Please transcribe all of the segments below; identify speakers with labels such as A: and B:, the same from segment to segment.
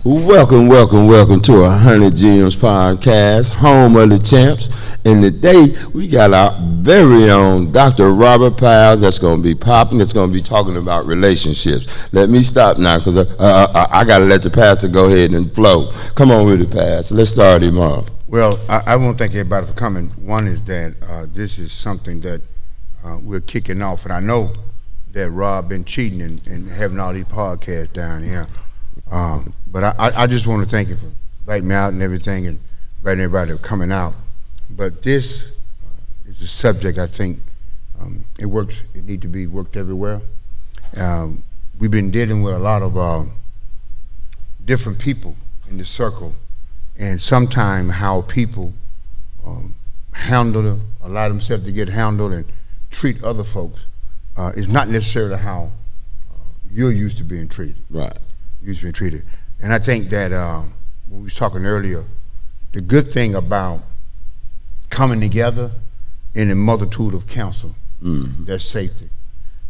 A: Welcome to 100 Gems podcast, home of the champs. And today we got our very own Dr. Robert Pyles that's going to be popping. That's going to be talking about relationships. Let me stop now because I got to let the pastor go ahead and flow. Come on with it, Pastor. Let's start him off.
B: Well, I want to thank everybody for coming. One is that this is something that we're kicking off, and I know that Rob been cheating and having all these podcasts down here. But I just want to thank you for inviting me out and everything, and inviting everybody for coming out. But this is a subject I think it works. It needs to be worked everywhere. We've been dealing with a lot of different people in the circle, and sometimes how people allow themselves to get handled and treat other folks is not necessarily how you're used to being treated.
A: Right.
B: Used to be treated. And I think that when we was talking earlier, the good thing about coming together in a multitude of counsel, that's safety.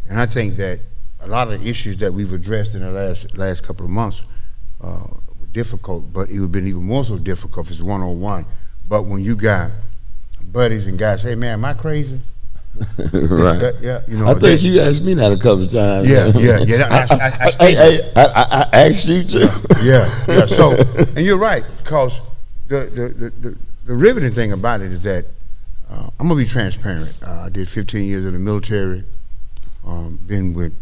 B: And I think that a lot of the issues that we've addressed in the last couple of months were difficult, but it would have been even more so difficult if it's one-on-one. But when you got buddies and guys say, man, am I crazy?
A: Right.
B: Yeah, you know.
A: I think you asked me that a couple of times.
B: Yeah.
A: I asked you too.
B: Yeah. So, and you're right, because the riveting thing about it is that I'm gonna be transparent. I did 15 years in the military. Been with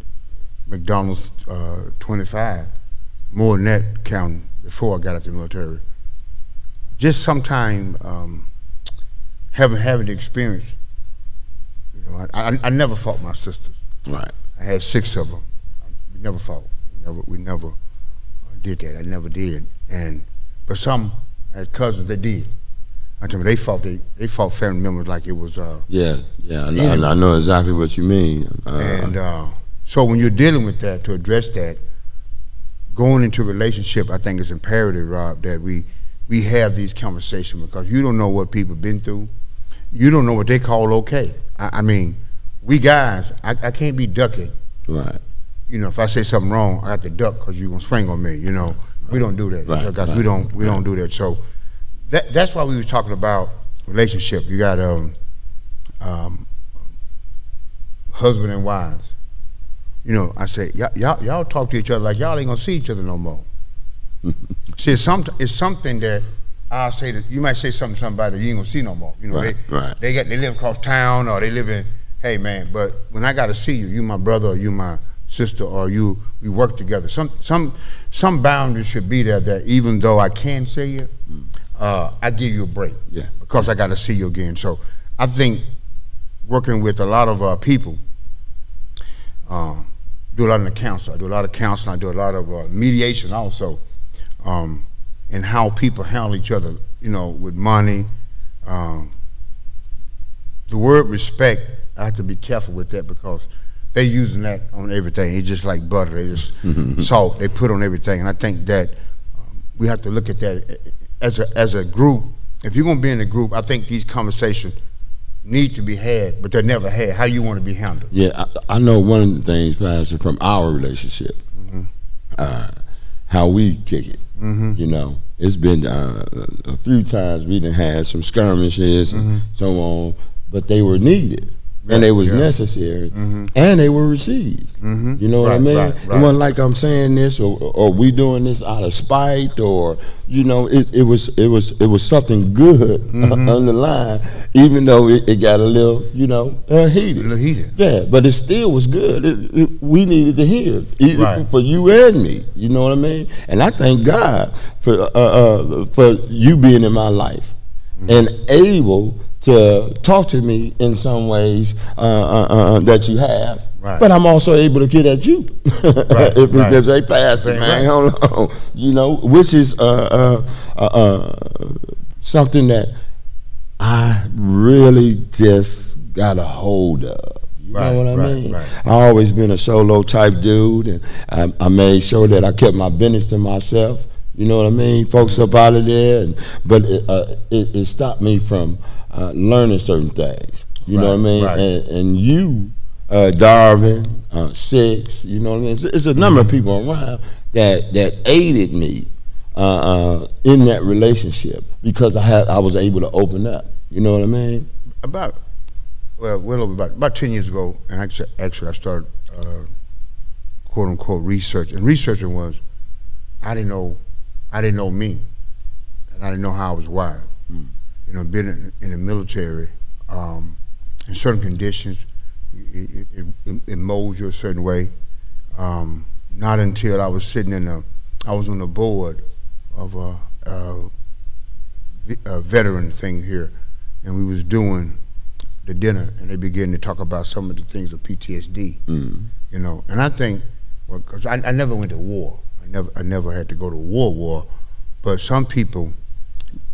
B: McDonald's 25, more than that counting before I got out the military. Just sometime having the experience. I never fought my sisters.
A: Right.
B: I had 6 of them. We never fought. We never did that. I never did. But some had cousins that did. I tell me they fought family members like it was.
A: Yeah. I know exactly what you mean.
B: So when you're dealing with that, to address that, going into a relationship, I think it's imperative, Rob, that we have these conversations, because you don't know what people been through. You don't know what they call okay. I mean, we guys, I can't be ducking.
A: Right.
B: You know, if I say something wrong, I have to duck because you're gonna swing on me. You know, right. We don't do that.
A: Right.
B: Guys, we don't do that. So that's why we were talking about relationship. You got husband and wives. You know, I say y'all talk to each other like y'all ain't gonna see each other no more. See, it's something that I'll say that you might say something to somebody that you ain't gonna see no more. You know, they live across town, or they live in, hey man, but when I gotta see you, you my brother, or you my sister, or we work together. Some boundaries should be there, that even though I can see you, I give you a break.
A: Yeah.
B: Because I gotta see you again. So I think working with a lot of people, do a lot of counseling. I do a lot of counseling. I do a lot of mediation also. And how people handle each other, you know, with money. The word respect, I have to be careful with that, because they're using that on everything. It's just like butter. They just salt. They put on everything. And I think that we have to look at that as a group. If you're going to be in a group, I think these conversations need to be had, but they're never had. How you want to be handled.
A: Yeah, I know one of the things, Pastor, from our relationship, how we kick it. You know, it's been a few times we done had some skirmishes and so on, but they were needed, and they was necessary, and they were received. You know what I mean? It wasn't like I'm saying this or we doing this out of spite, or you know, it was something good on the line, even though it got a little, you know, heated. A little heated. Yeah, but it still was good. We needed to hear it, either for you and me. You know what I mean? And I thank God for you being in my life and able to talk to me in some ways that you have. Right. But I'm also able to get at you. If there's a pastor, man, hold on. You know, which is something that I really just got a hold of. You know what I mean? I always been a solo type dude, and I made sure that I kept my business to myself. You know what I mean? Folks up out of there, but it stopped me from learning certain things. You know what I mean? And you, Darvin, Six, you know what I mean? It's a number of people around that aided me in that relationship because I was able to open up. You know what I mean?
B: About 10 years ago, and actually I started quote unquote research. And researching was I didn't know me, and I didn't know how I was wired. You know, being in the military, in certain conditions, it molds you a certain way. Not until I was I was on the board of a veteran thing here, and we was doing the dinner, and they began to talk about some of the things of PTSD. You know, and I think, well, because I never went to war. I never had to go to war, but some people,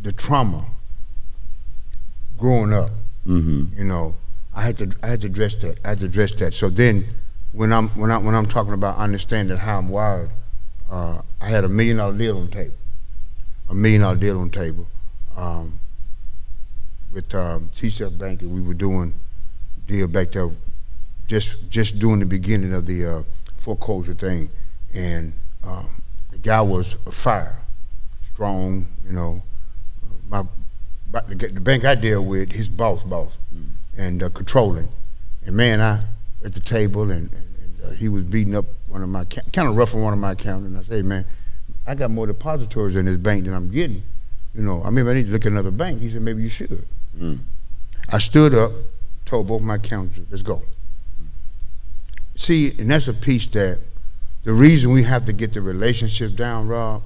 B: the trauma growing up, you know, I had to address that. So then, when I'm talking about understanding how I'm wired, I had $1 million deal on the table. $1 million deal on the table with T-Cell Bank, and we were doing deal back there, just doing the beginning of the foreclosure thing, and the guy was a fire, strong, you know. The bank I deal with, his boss, and controlling, and man, I at the table, and he was beating up one of my, kind of roughing one of my accountants, and I said, hey, man, I got more depositories in this bank than I'm getting. You know, I mean, I need to look at another bank. He said, maybe you should. I stood up, told both my accountants, let's go. See, and that's a piece that the reason we have to get the relationship down, Rob,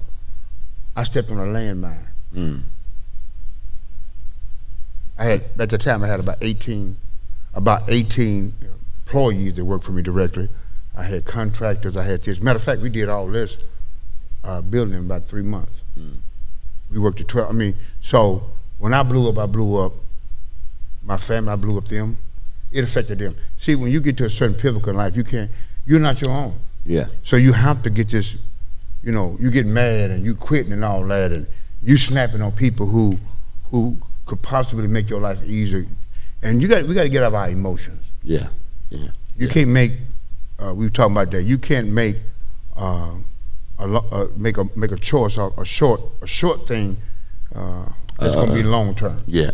B: I stepped on a landmine. At the time I had about 18 employees that worked for me directly. I had contractors, I had this. Matter of fact, we did all this building in about 3 months. We worked at 12, I mean, so when I blew up my family, I blew up them. It affected them. See, when you get to a certain pinnacle in life, you're not your own.
A: Yeah.
B: So you have to get this, you know, you get mad and you quitting and all that, and you snapping on people who could possibly make your life easier. And we got to get out of our emotions.
A: Yeah.
B: You can't make. We were talking about that. You can't make make a choice of a short thing that's going to be long term.
A: Yeah.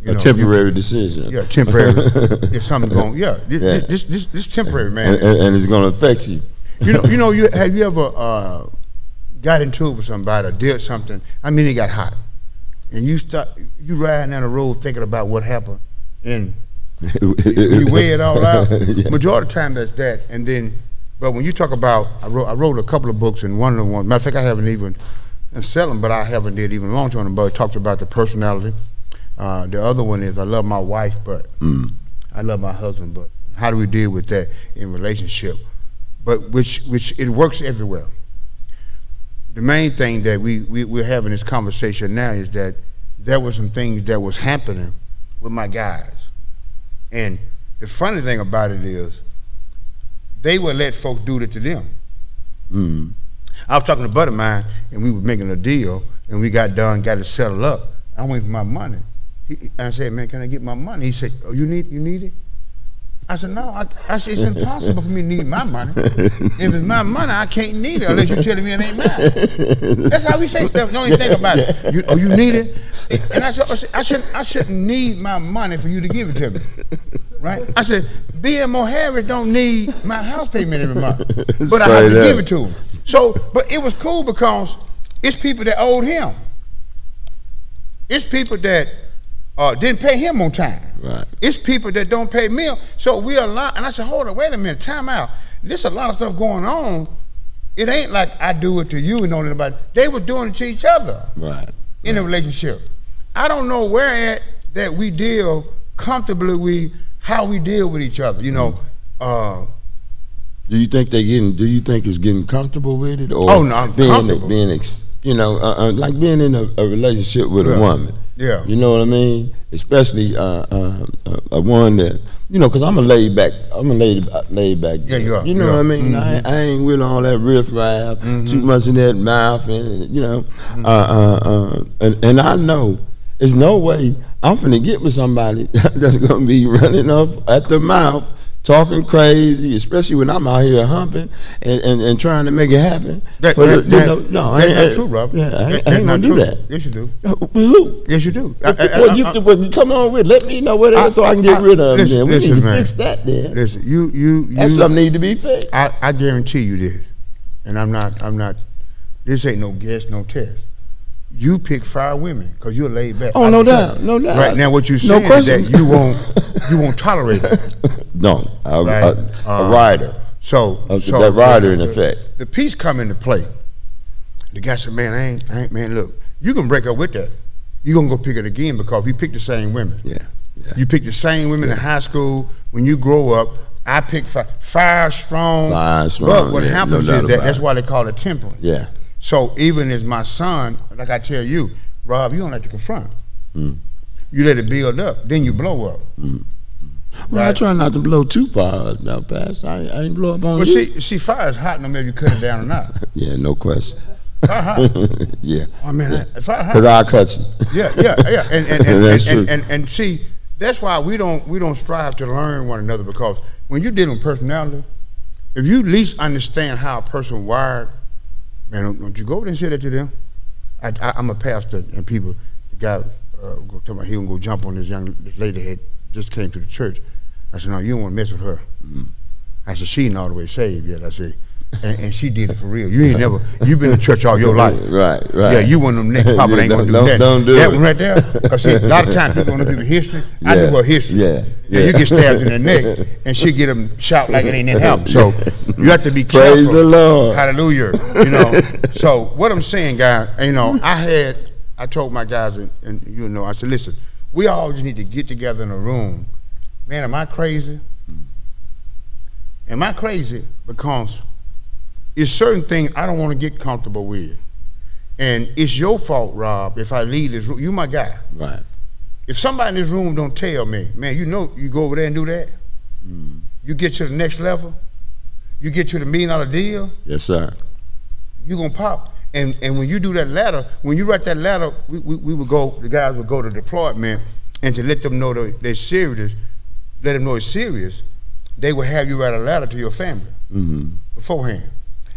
A: A temporary decision.
B: Yeah, temporary. There's something going. Yeah, this temporary, man.
A: And it's going to affect you.
B: Have you ever got into it with somebody or did something? I mean, it got hot, and you riding down the road thinking about what happened, and you weigh it all out. Yeah. Majority of the time that's that, and then, but when you talk about, I wrote a couple of books, and one of the ones, matter of fact, I haven't even sell them, but I haven't did even launch on them. But it talks about the personality. The other one is I love my wife, but I love my husband, but how do we deal with that in relationship? But which it works everywhere. The main thing that we're having this conversation now is that there were some things that was happening with my guys. And the funny thing about it is they would let folks do it to them. I was talking to a buddy of mine, and we were making a deal, and we got it settled up. I went for my money. And I said, man, can I get my money? He said, oh, you need it? I said, no. I said, it's impossible for me to need my money. If it's my money, I can't need it unless you're telling me it ain't mine. That's how we say stuff. Don't even think about it. You need it? And I said, I shouldn't need my money for you to give it to me. Right? I said, BMO Harris don't need my house payment every month. But I have to give it to him. So, but it was cool because it's people that owed him. It's people that didn't pay him on time.
A: Right.
B: It's people that don't pay me. So we are lot, and I said, hold on, wait a minute, time out. There's a lot of stuff going on. It ain't like I do it to you and know anybody. They were doing it to each other.
A: Right.
B: In a relationship. I don't know where at that we deal comfortably with how we deal with each other. You know.
A: Do you think it's getting comfortable with it, or
B: I'm comfortable.
A: Like being in a relationship with a woman?
B: Yeah.
A: You know what I mean? Especially a one that, because I'm a laid back.
B: Yeah, you are.
A: You know what I mean? I ain't with all that riffraff, too much in that mouth, and and I know there's no way I'm finna get with somebody that's gonna be running off at the mouth, talking crazy, especially when I'm out here humping and trying to make it happen.
B: That's not true, Rob.
A: Yeah, I ain't gonna do that.
B: Yes, you do.
A: Who?
B: Yes, you do.
A: Come on with. Let me know what it is so I can get rid of them. Then we need to fix that. Then
B: listen, you.
A: That's something need to be fixed.
B: I guarantee you this, and I'm not. This ain't no guess, no test. You pick 5 women because you're laid back.
A: Oh, no doubt.
B: Right now, what you're saying is that you won't tolerate it.
A: No, a rider.
B: So
A: that rider in effect.
B: The piece come into play. The guy said, "Man, I ain't. Man, look, you can break up with that. You gonna go pick it again because we pick the same women.
A: Yeah.
B: You pick the same women in high school. When you grow up, I pick 5 strong.
A: 5 strong.
B: But what happens is that's why they call it temperance.
A: Yeah.
B: So even as my son, like I tell you, Rob, you don't have to confront. You let it build up, then you blow up.
A: Well,
B: right?
A: I try not to blow too far now, Pass. I ain't blow up on you.
B: See, fire is hot no matter if you cut it down or not.
A: Yeah, no question.
B: Fire hot.
A: Yeah.
B: Oh man, fire hot.
A: Because I'll cut you.
B: Yeah. And see, that's why we don't strive to learn one another, because when you're dealing with personality, if you at least understand how a person wired, man, don't you go over there and say that to them? I'm a pastor, and the guy go tell me he gonna go jump on this lady that just came to the church. I said, no, you don't want to mess with her. I said, she ain't all the way saved yet. I said, and she did it for real. You've been in church all your life.
A: Right.
B: Yeah, you one of them next papa ain't gonna do that.
A: Don't do
B: that
A: it.
B: one right there. Because see, a lot of times people want to do history. I do her history.
A: Yeah.
B: You get stabbed in the neck, and she get them shot like it ain't that help. So you have to be careful.
A: Praise the Lord.
B: Hallelujah. So what I'm saying, guys, I told my guys, and I said, listen, we all just need to get together in a room. Man, am I crazy? Am I crazy? Because it's certain things I don't want to get comfortable with. And it's your fault, Rob, if I leave this room. You my guy.
A: Right.
B: If somebody in this room don't tell me, man, you go over there and do that, you get to the next level, you get to the $1 million deal.
A: Yes, sir.
B: You're going to pop. And when you do that ladder, when you write that ladder, the guys would go to deployment, and to let them know they're serious, let them know it's serious, they will have you write a letter to your family beforehand.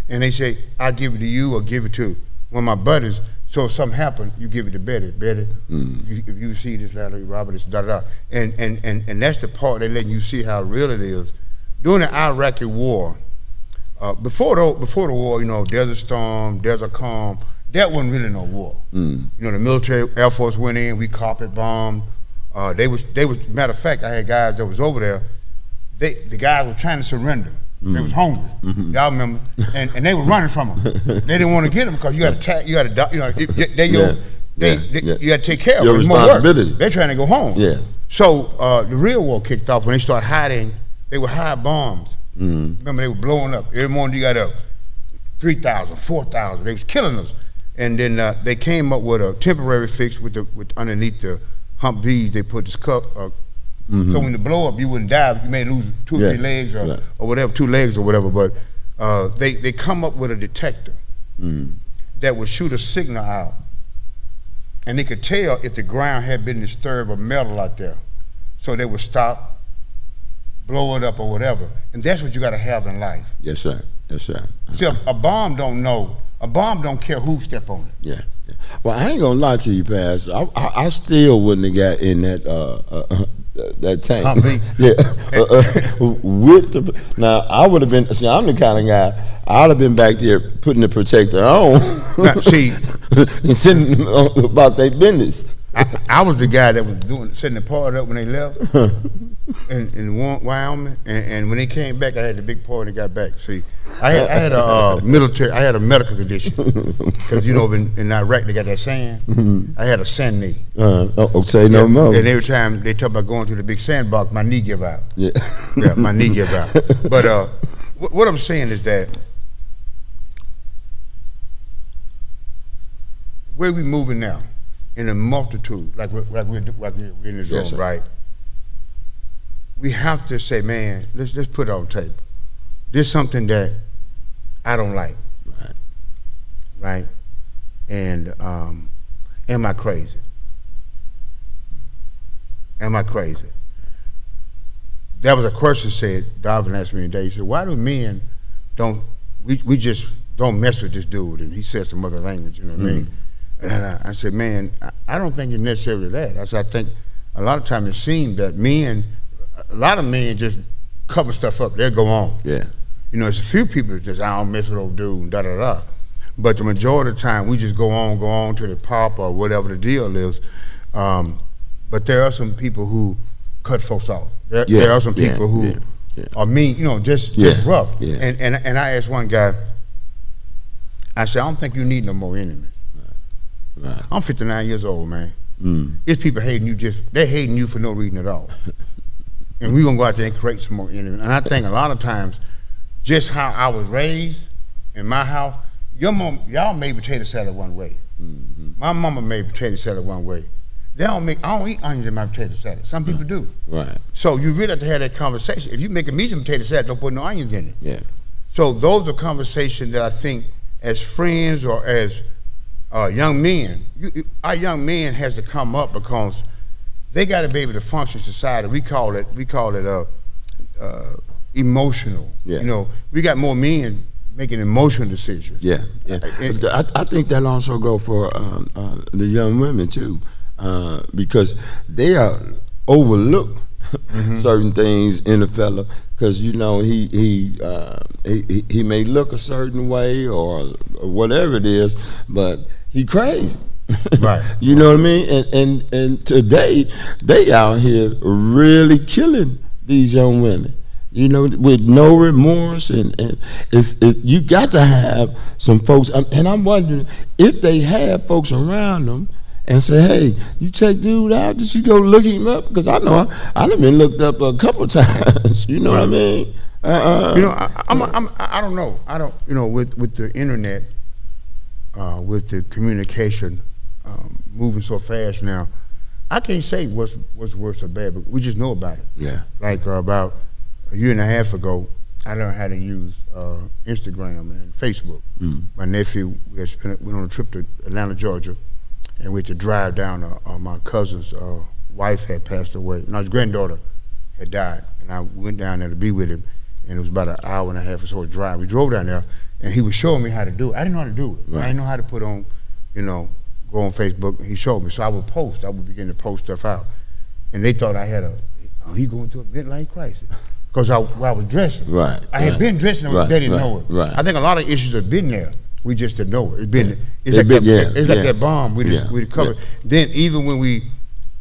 B: And they say, I'll give it to you or give it to one of my buddies. So if something happens, you give it to Betty. Betty, if you see this letter, Robert, it's da-da-da. And that's the part they're letting you see how real it is. During the Iraqi war, before the war, Desert Storm, Desert Calm, that wasn't really no war. The military, Air Force went in, we carpet bombed. They was matter of fact, I had guys that was over there. The guys were trying to surrender. They was hungry. Y'all remember? And they were running from them. They didn't want to get them because you got to attack. You got to, you got to take care of them.
A: Your responsibility.
B: They're trying to go home.
A: Yeah.
B: So the real war kicked off when they started hiding. They would hide bombs. Remember, they were blowing up. Every morning you got up 3,000, 4,000. They was killing us. And then they came up with a temporary fix with underneath the Humvees. They put this cup. So when the blow up, you wouldn't die. You may lose 2 or 3 legs or whatever, 2 legs or whatever. But they come up with a detector that would shoot a signal out, and they could tell if the ground had been disturbed or metal out there. So they would stop, blow it up or whatever. And that's what you got to have in life.
A: Yes, sir. Yes, sir.
B: See, a bomb don't know. A bomb don't care who step on it.
A: Yeah. Well, I ain't gonna lie to you, Pass. I still wouldn't have got in that tank. Now I would have been. See, I'm the kind of guy. I'd have been back there putting the protector on.
B: Now, see,
A: and sending them about their business.
B: I was the guy that was setting the party up when they left in Wyoming, and when they came back, I had the big party and got back. See, I had a medical condition because in Iraq they got that sand. I had a sand knee.
A: Say no more.
B: And every time they talk about going to the big sandbox, my knee give out.
A: Yeah,
B: my knee give out. But what I'm saying is that where we moving now, in a multitude, like we're in this room, right? We have to say, man, let's put it on tape. This is something that I don't like, right? And am I crazy? Am I crazy? that was a question said, Darvin asked me today, he said, why do men we just don't mess with this dude? And he said some other language, you know what I mean? And I said, man, I don't think it's necessarily that. I said, I think a lot of times it seems that a lot of men just cover stuff up. They'll go on.
A: Yeah.
B: You know, there's a few people that just, I don't mess with old dude, da-da-da. But the majority of the time, we just go on to the pop or whatever the deal is. But there are some people who cut folks off. There are some people who are mean, you know, just rough.
A: Yeah.
B: And I asked one guy, I said, I don't think you need no more enemies.
A: Right.
B: I'm 59 years old, man. It's people hating you they're hating you for no reason at all. And we're gonna go out there and create some more enemies. And I think a lot of times, just how I was raised in my house, y'all made potato salad one way. My mama made potato salad one way. I don't eat onions in my potato salad. Some people do.
A: Right.
B: So you really have to have that conversation. If you make a meat and potato salad, don't put no onions in it.
A: Yeah.
B: So those are conversations that I think as friends or as young men, our young men has to come up because they got to be able to function in society. We call it emotional.
A: Yeah.
B: You know, we got more men making emotional decisions.
A: Yeah. I think that also go for the young women too, because they are overlook certain things in a fella because you know he may look a certain way or whatever it is, but he crazy.
B: Right.
A: You know what I mean? And today they out here really killing these young women. You know, with no remorse, and you got to have some folks. And I'm wondering if they have folks around them and say, "Hey, you check dude out? Did you go look him up? Because I know I've been looked up a couple times. You know what I mean?
B: You know, I don't know. I don't. You know, with the internet, with the communication moving so fast now, I can't say what's worse or bad, but we just know about it.
A: Yeah.
B: Like about a year and a half ago, I learned how to use Instagram and Facebook. My nephew went on a trip to Atlanta, Georgia, and we had to drive down. My cousin's wife had passed away. No, his granddaughter had died, and I went down there to be with him, and it was about an hour and a half or so drive. We drove down there, and he was showing me how to do it. I didn't know how to do it. Right. I didn't know how to put on, you know, go on Facebook. He showed me, so I would post. I would begin to post stuff out, and they thought I had he going to a midlife crisis. Because I was dressing.
A: Right.
B: I had been dressing, they didn't know it.
A: Right.
B: I think a lot of issues have been there. We just didn't know it. It's like that bomb we covered. Then even when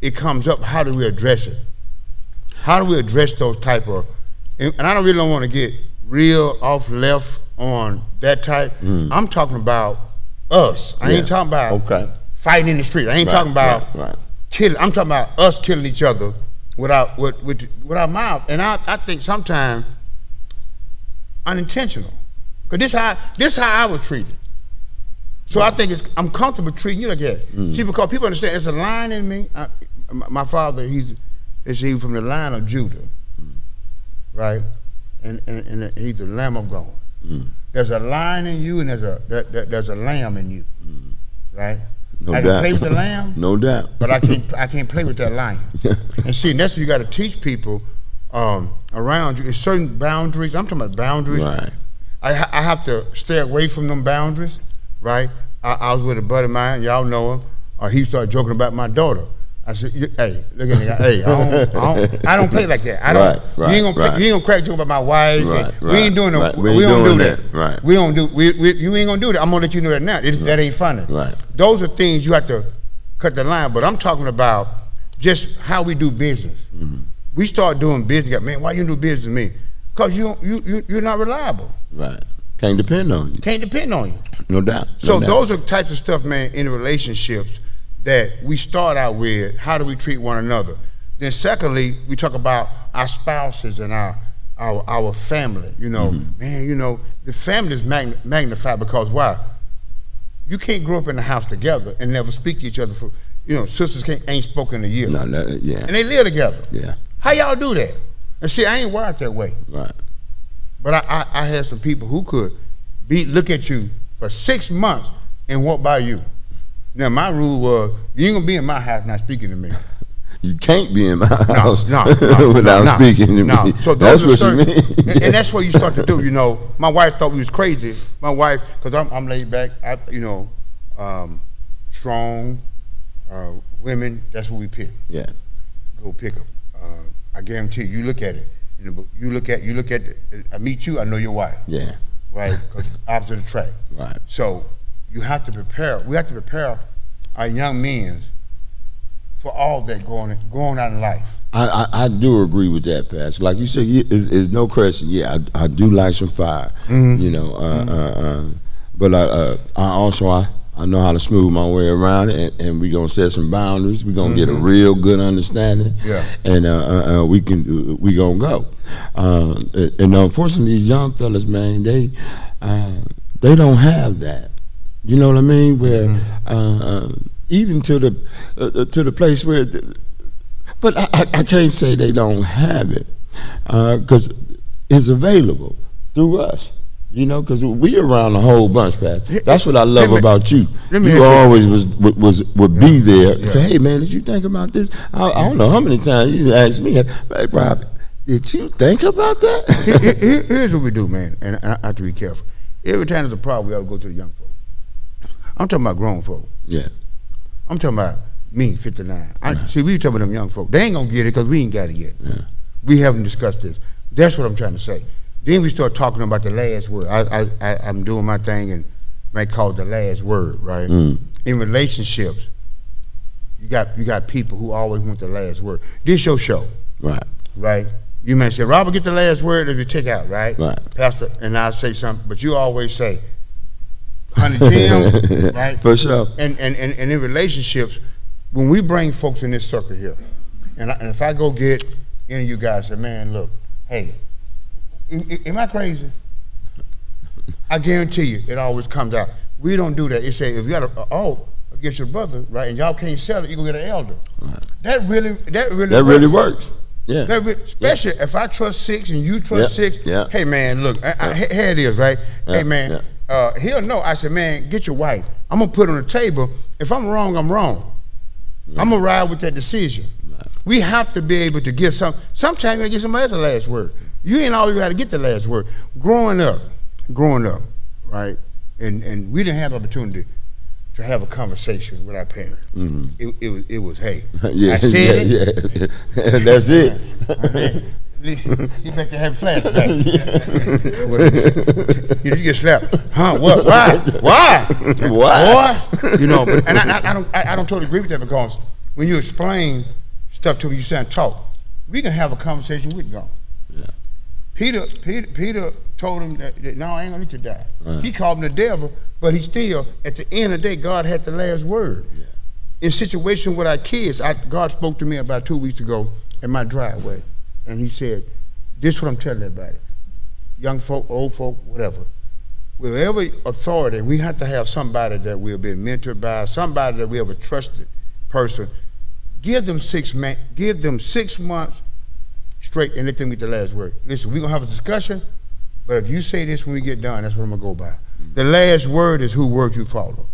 B: it comes up, how do we address it? How do we address those type of, and I don't really want to get real off left on that type. I'm talking about us. I ain't talking about fighting in the street. I ain't talking about killing. I'm talking about us killing each other with our mouth, and I think sometimes unintentional, because this how I was treated. So I think I'm comfortable treating you like that. See, because people understand there's a line in me. My father, he's from the line of Judah, right? And he's the Lamb of God. There's a lion in you, and there's a lamb in you, right? I can play with the lamb,
A: no doubt,
B: but I can't play with that lion. And see, and that's what you got to teach people around you. It's certain boundaries. I'm talking about boundaries.
A: Right.
B: I have to stay away from them boundaries, right? I was with a buddy of mine, y'all know him. He started joking about my daughter. I said, "Hey, look at me. Hey, I don't play like that. I don't. You ain't gonna crack joke about my wife. We ain't doing no. We don't do that.
A: Right.
B: We don't do. You ain't gonna do that. I'm gonna let you know that now. That ain't funny.
A: Right.
B: Those are things you have to cut the line. But I'm talking about just how we do business. We start doing business. Man, why you do business with me? Because you're not reliable.
A: Right. Can't depend on you.
B: Can't depend on you.
A: No doubt.
B: So those are types of stuff, man, in relationships that we start out with. How do we treat one another? Then secondly, we talk about our spouses and our family. You know, man, you know, the family is magnified because why? You can't grow up in the house together and never speak to each other for, you know, sisters ain't spoken a year.
A: And
B: they live together.
A: Yeah.
B: How y'all do that? And see, I ain't wired that way.
A: Right.
B: But I had some people who could look at you for 6 months and walk by you. Now my rule was, you ain't gonna be in my house not speaking to me.
A: You can't be in my house
B: without
A: speaking to me.
B: So
A: that's what
B: certain,
A: you mean.
B: And that's what you start to do. My wife thought we was crazy. My wife, because I'm laid back. Strong women. That's what we pick.
A: Yeah.
B: Go pick up. I guarantee you look at it. You look at. I meet you. I know your wife.
A: Yeah.
B: Right. Because opposite attract.
A: Right.
B: So you have to prepare. We have to prepare our young men for all that going out in life.
A: I do agree with that, Pastor. Like you said, it's no question. Yeah, I do like some fire. But I also know how to smooth my way around it, and we're gonna set some boundaries. We're gonna get a real good understanding.
B: Yeah.
A: And we gonna go. And unfortunately, these young fellas, man, they don't have that. You know what I mean? Where even to the place where, but I can't say they don't have it, because it's available through us. Because we around a whole bunch, Pat. That's what I love about you. You always would be there. Yeah. Say, hey man, did you think about this? I don't know how many times you asked me, hey, Rob, did you think about that?
B: Here's what we do, man, and I have to be careful. Every time there's a problem, we have to go to the young folk. I'm talking about grown folk.
A: Yeah.
B: I'm talking about me, 59. See, we talking about them young folk. They ain't gonna get it because we ain't got it yet.
A: Yeah.
B: We haven't discussed this. That's what I'm trying to say. Then we start talking about the last word. I'm doing my thing and may call it the last word, right? In relationships, you got people who always want the last word. This your show. Right? You may say, Robert, get the last word if you take out, right? Pastor, and I'll say something, but you always say, Honey Jim, right?
A: For sure.
B: And in relationships, when we bring folks in this circle here, and if I go get any of you guys, say, man, look, hey, am I crazy? I guarantee you, it always comes out. We don't do that. It say if you got against your brother, right, and y'all can't sell it, you gonna get an elder. Right. That really works.
A: Yeah.
B: Especially if I trust 6 and you trust 6.
A: Yeah.
B: Hey man, look, here it is, right? Hey man, he'll know. I said, man, get your wife. I'm gonna put it on the table. If I'm wrong, I'm wrong. Right. I'm gonna ride with that decision. Right. We have to be able to get sometimes you gotta get somebody else's last word. You ain't always got to get the last word. Growing up, right? And we didn't have the opportunity to have a conversation with our parents. It was hey, I said it.
A: That's it.
B: You better have flashback. You get slapped. Huh? What? Why? Boy? And I don't totally agree with that, because when you explain stuff to me, you sound talk. We can have a conversation with God. Yeah. Peter told him that no, I ain't gonna let you die. Right. He called him the devil, but he still, at the end of the day, God had the last word. Yeah. In situation with our kids, God spoke to me about 2 weeks ago in my driveway, and he said, this is what I'm telling everybody. Young folk, old folk, whatever. With every authority, we have to have somebody that we've been mentored by, somebody that we have a trusted person. Give them 6 months straight and let them get the last word. Listen, we're gonna have a discussion, but if you say this when we get done, that's what I'm gonna go by. The last word is who word you follow.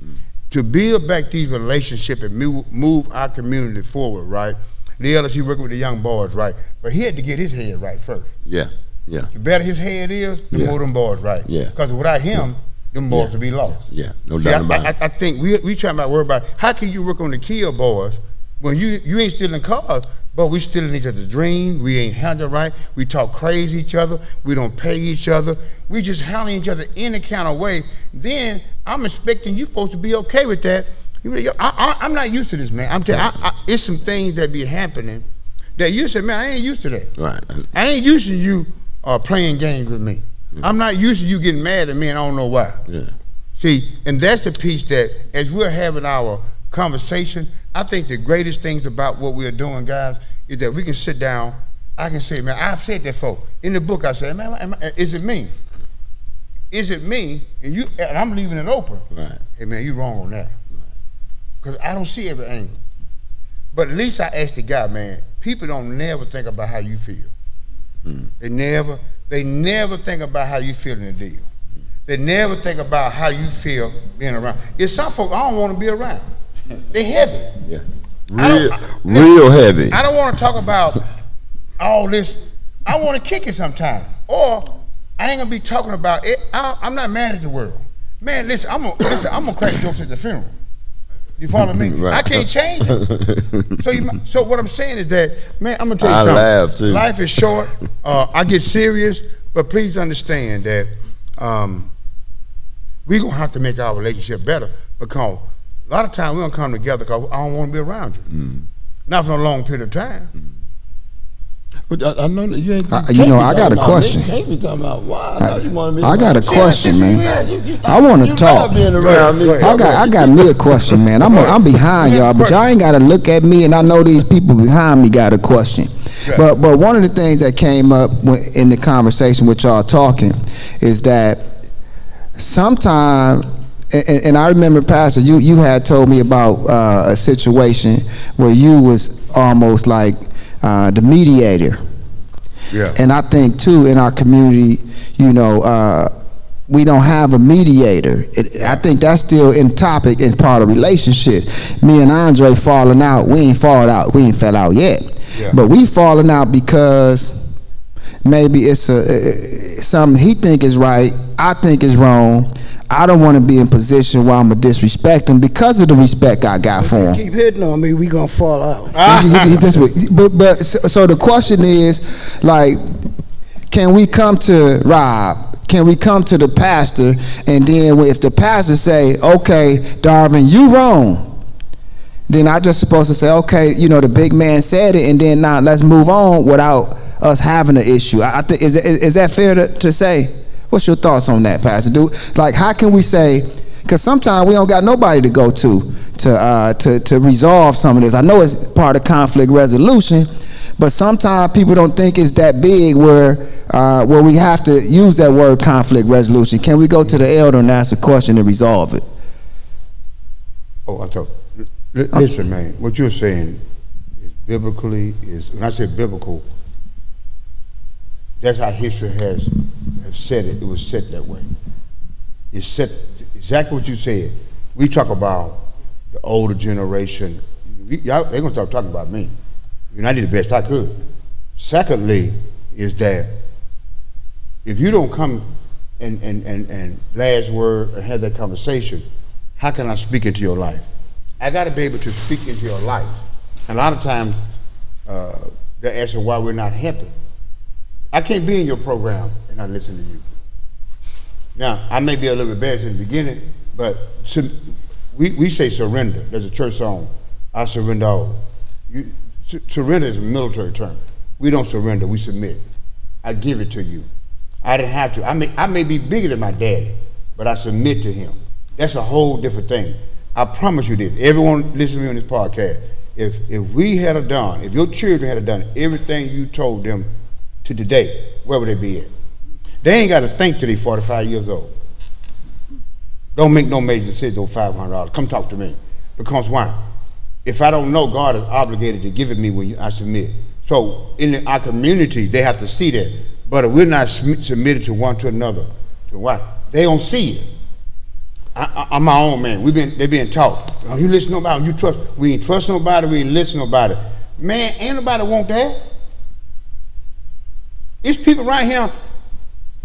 B: To build back these relationships and move our community forward, right? The elders, he working with the young boys, right? But he had to get his head right first.
A: Yeah. The
B: better his head is, the more them boys right.
A: Yeah.
B: Because without him, them boys would be lost.
A: Yeah, no doubt about it.
B: I think we trying to worry about how can you work on the kill boys when you ain't stealing cars, but we stealing each other's dream. We ain't handle right. We talk crazy each other. We don't pay each other. We just handling each other in a kind of way. Then I'm expecting you supposed to be okay with that. I'm not used to this, man. I'm telling you, it's some things that be happening that you say, man, I ain't used to that.
A: Right.
B: I ain't used to you playing games with me. I'm not used to you getting mad at me and I don't know why.
A: Yeah.
B: See, and that's the piece that as we're having our conversation, I think the greatest things about what we're doing, guys, is that we can sit down. I can say, man, I've said that before. In the book, I said, man, is it me? Is it me? And I'm leaving it open.
A: Right.
B: Hey, man, you wrong on that. Because I don't see every angle. But at least I asked the guy, man, people don't never think about how you feel. They never think about how you feel in the deal. They never think about how you feel being around. It's some folks I don't want to be around. They heavy.
A: Yeah. real heavy.
B: I don't want to talk about all this. I want to kick it sometime, or I ain't gonna be talking about it. I'm not mad at the world, man. Listen, I'm gonna crack jokes at the funeral. You follow me?
A: Right.
B: I can't change it. So what I'm saying is that, man, I'm gonna tell you something.
A: Laugh too.
B: Life is short. I get serious, but please understand that we're gonna have to make our relationship better, because a lot of times we don't come together because I don't want to be around you. Not for a long period of time.
A: But I know that you ain't.
C: I got a question.
A: Can't be talking about why.
C: I got a question, man. I want to talk. I got me a question, man. I'm behind y'all, but y'all ain't got to look at me, and I know these people behind me got a question. But one of the things that came up in the conversation with y'all talking is that sometimes, and I remember, Pastor, you had told me about a situation where you was almost like the mediator.
B: Yeah.
C: And I think too, in our community, we don't have a mediator. I think that's still in topic and part of relationships. Me and Andre falling out. We ain't fallen out. We ain't fell out yet. Yeah. But we falling out because maybe it's something he think is right, I think is wrong. I don't want to be in position where I'm going to disrespect him because of the respect I got for him.
D: Keep hitting on me, we going to fall out.
C: But so the question is, like, can we come to Rob? Can we come to the pastor? And then if the pastor say, okay, Darvin, you wrong, then I just supposed to say, okay, the big man said it, and then now let's move on without us having an issue. I think is that fair to say? What's your thoughts on that, Pastor? Like, how can we say? Because sometimes we don't got nobody to go to resolve some of this. I know it's part of conflict resolution, but sometimes people don't think it's that big where we have to use that word conflict resolution. Can we go to the elder and ask a question and resolve it?
B: Oh, I thought. Listen, man. What you're saying is biblically. When I say biblical, that's how history has said it. It was set that way. It's set exactly what you said. We talk about the older generation. They're gonna start talking about me. I did the best I could. Secondly, is that if you don't come and last word and have that conversation, how can I speak into your life? I got to be able to speak into your life. And a lot of times, they ask why we're not happy. I can't be in your program and not listen to you. Now, I may be a little bit bad in the beginning, but we say surrender. There's a church song, I surrender all. Surrender is a military term. We don't surrender, we submit. I give it to you. I didn't have to. I may be bigger than my daddy, but I submit to him. That's a whole different thing. I promise you this. Everyone listening to me on this podcast, if we had done, if your children had done everything you told them to today, where would they be at? They ain't got to think till they 45 years old. Don't make no major decision on $500. Come talk to me. Because why? If I don't know, God is obligated to give it me when I submit. So in our community, they have to see that. But if we're not submitted to one to another, to why? They don't see it. I'm my own man. They being taught. Oh, you listen to nobody, you trust. We ain't trust nobody, we ain't listen to nobody. Man, ain't nobody want that. It's people right here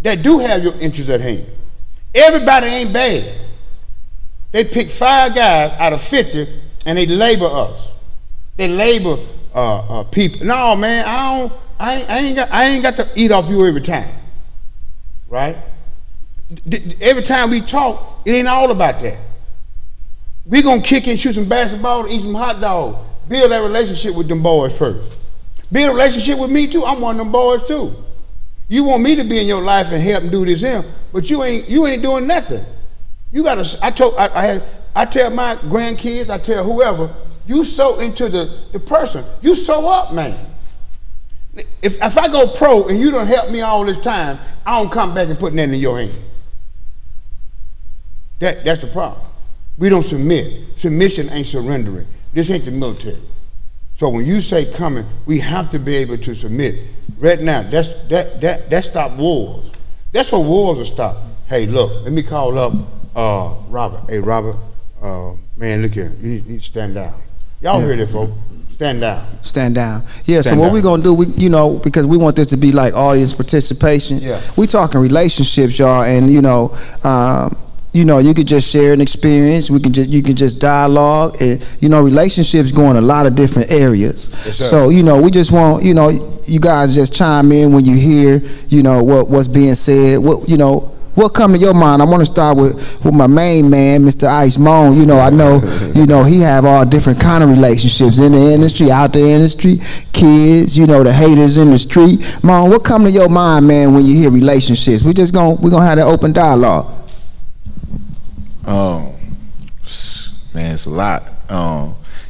B: that do have your interests at hand. Everybody ain't bad. They pick 5 guys out of 50 and they label us. They label people. No, man, I ain't got to eat off you every time. Right? Every time we talk, it ain't all about that. We gonna kick and shoot some basketball, eat some hot dogs, build that relationship with them boys first. Build a relationship with me too. I'm one of them boys too. You want me to be in your life and help and do this here, but you ain't doing nothing. You gotta. I tell my grandkids, I tell whoever, you sow into the person. You sow up, man. If I go pro and you don't help me all this time, I don't come back and put nothing in your hand. That's the problem. We don't submit. Submission ain't surrendering. This ain't the military. So when you say coming, we have to be able to submit. Right now, that stop wars. That's what wars will stop. Hey, look, let me call up Robert. Hey, Robert, man, look here. You need to stand down. Y'all heard it, folks. Stand down.
C: Stand down. Yeah,
B: Stand
C: so what
B: down.
C: we're going to do, because we want this to be like audience participation.
B: Yeah.
C: We talking relationships, y'all, and you could just share an experience. You can just dialogue, and relationships go in a lot of different areas.
B: Yes, sir.
C: So we just want you guys just chime in when you hear what's being said. What come to your mind? I want to start with my main man, Mr. Ice Moan. I know he have all different kind of relationships in the industry, out there in the street, kids, the haters in the street. Moan, what come to your mind, man, when you hear relationships? We're gonna have that open dialogue.
E: Man, it's a lot.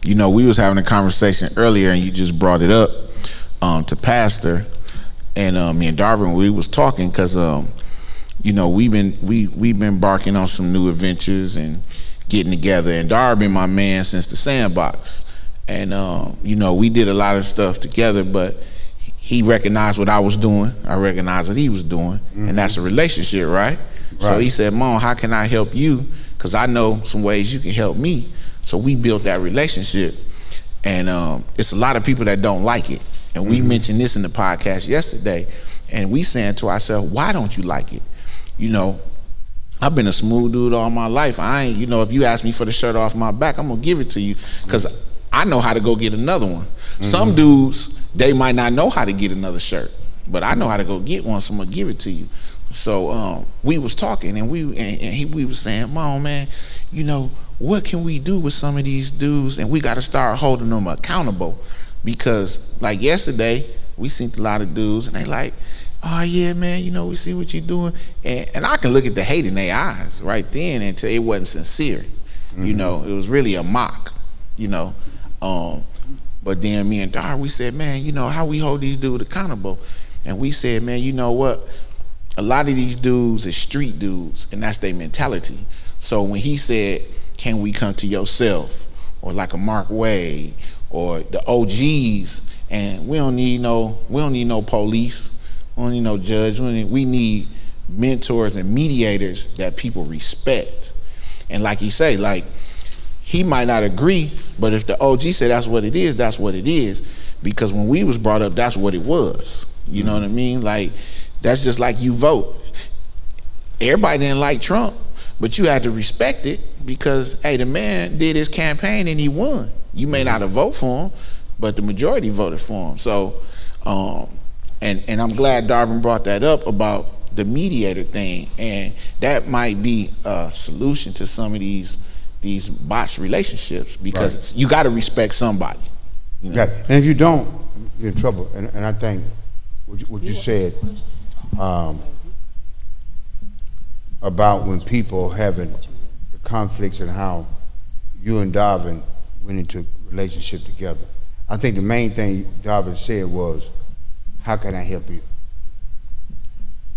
E: We was having a conversation earlier, and you just brought it up to Pastor, and me and Darvin, we was talking because we've been embarking on some new adventures and getting together. And Darvin, my man, since the Sandbox, and we did a lot of stuff together, but he recognized what I was doing. I recognized what he was doing, and that's a relationship, right? So he said, Mom, how can I help you? Because I know some ways you can help me. So we built that relationship. And it's a lot of people that don't like it. And we mentioned this in the podcast yesterday. And we saying to ourselves, why don't you like it? I've been a smooth dude all my life. I ain't, if you ask me for the shirt off my back, I'm going to give it to you. Because I know how to go get another one. Some dudes, they might not know how to get another shirt. But I know how to go get one, so I'm going to give it to you. So we was talking, and we was saying, Mom, man, what can we do with some of these dudes? And we got to start holding them accountable, because like yesterday, we seen a lot of dudes, and they like, oh yeah, man, we see what you're doing, and I can look at the hate in their eyes right then and tell it wasn't sincere. It was really a mock. But then me and Dar, we said, man, how we hold these dudes accountable, and we said, man, you know what? A lot of these dudes is street dudes, and that's their mentality. So when he said, can we come to yourself, or like a Mark Wade, or the OGs, and we don't need no police, we don't need no judge, we need mentors and mediators that people respect. And like he say, like, he might not agree, but if the OG said that's what it is, that's what it is. Because when we was brought up, that's what it was. You know what I mean? Like, that's just like you vote. Everybody didn't like Trump, but you had to respect it because, hey, the man did his campaign and he won. You may not have voted for him, but the majority voted for him. So, and I'm glad Darvin brought that up about the mediator thing, and that might be a solution to some of these botched relationships, because you got to respect somebody.
B: And if you don't, you're in trouble. And I think what you said about when people having the conflicts and how you and Darvin went into a relationship together. I think the main thing Darvin said was, how can I help you?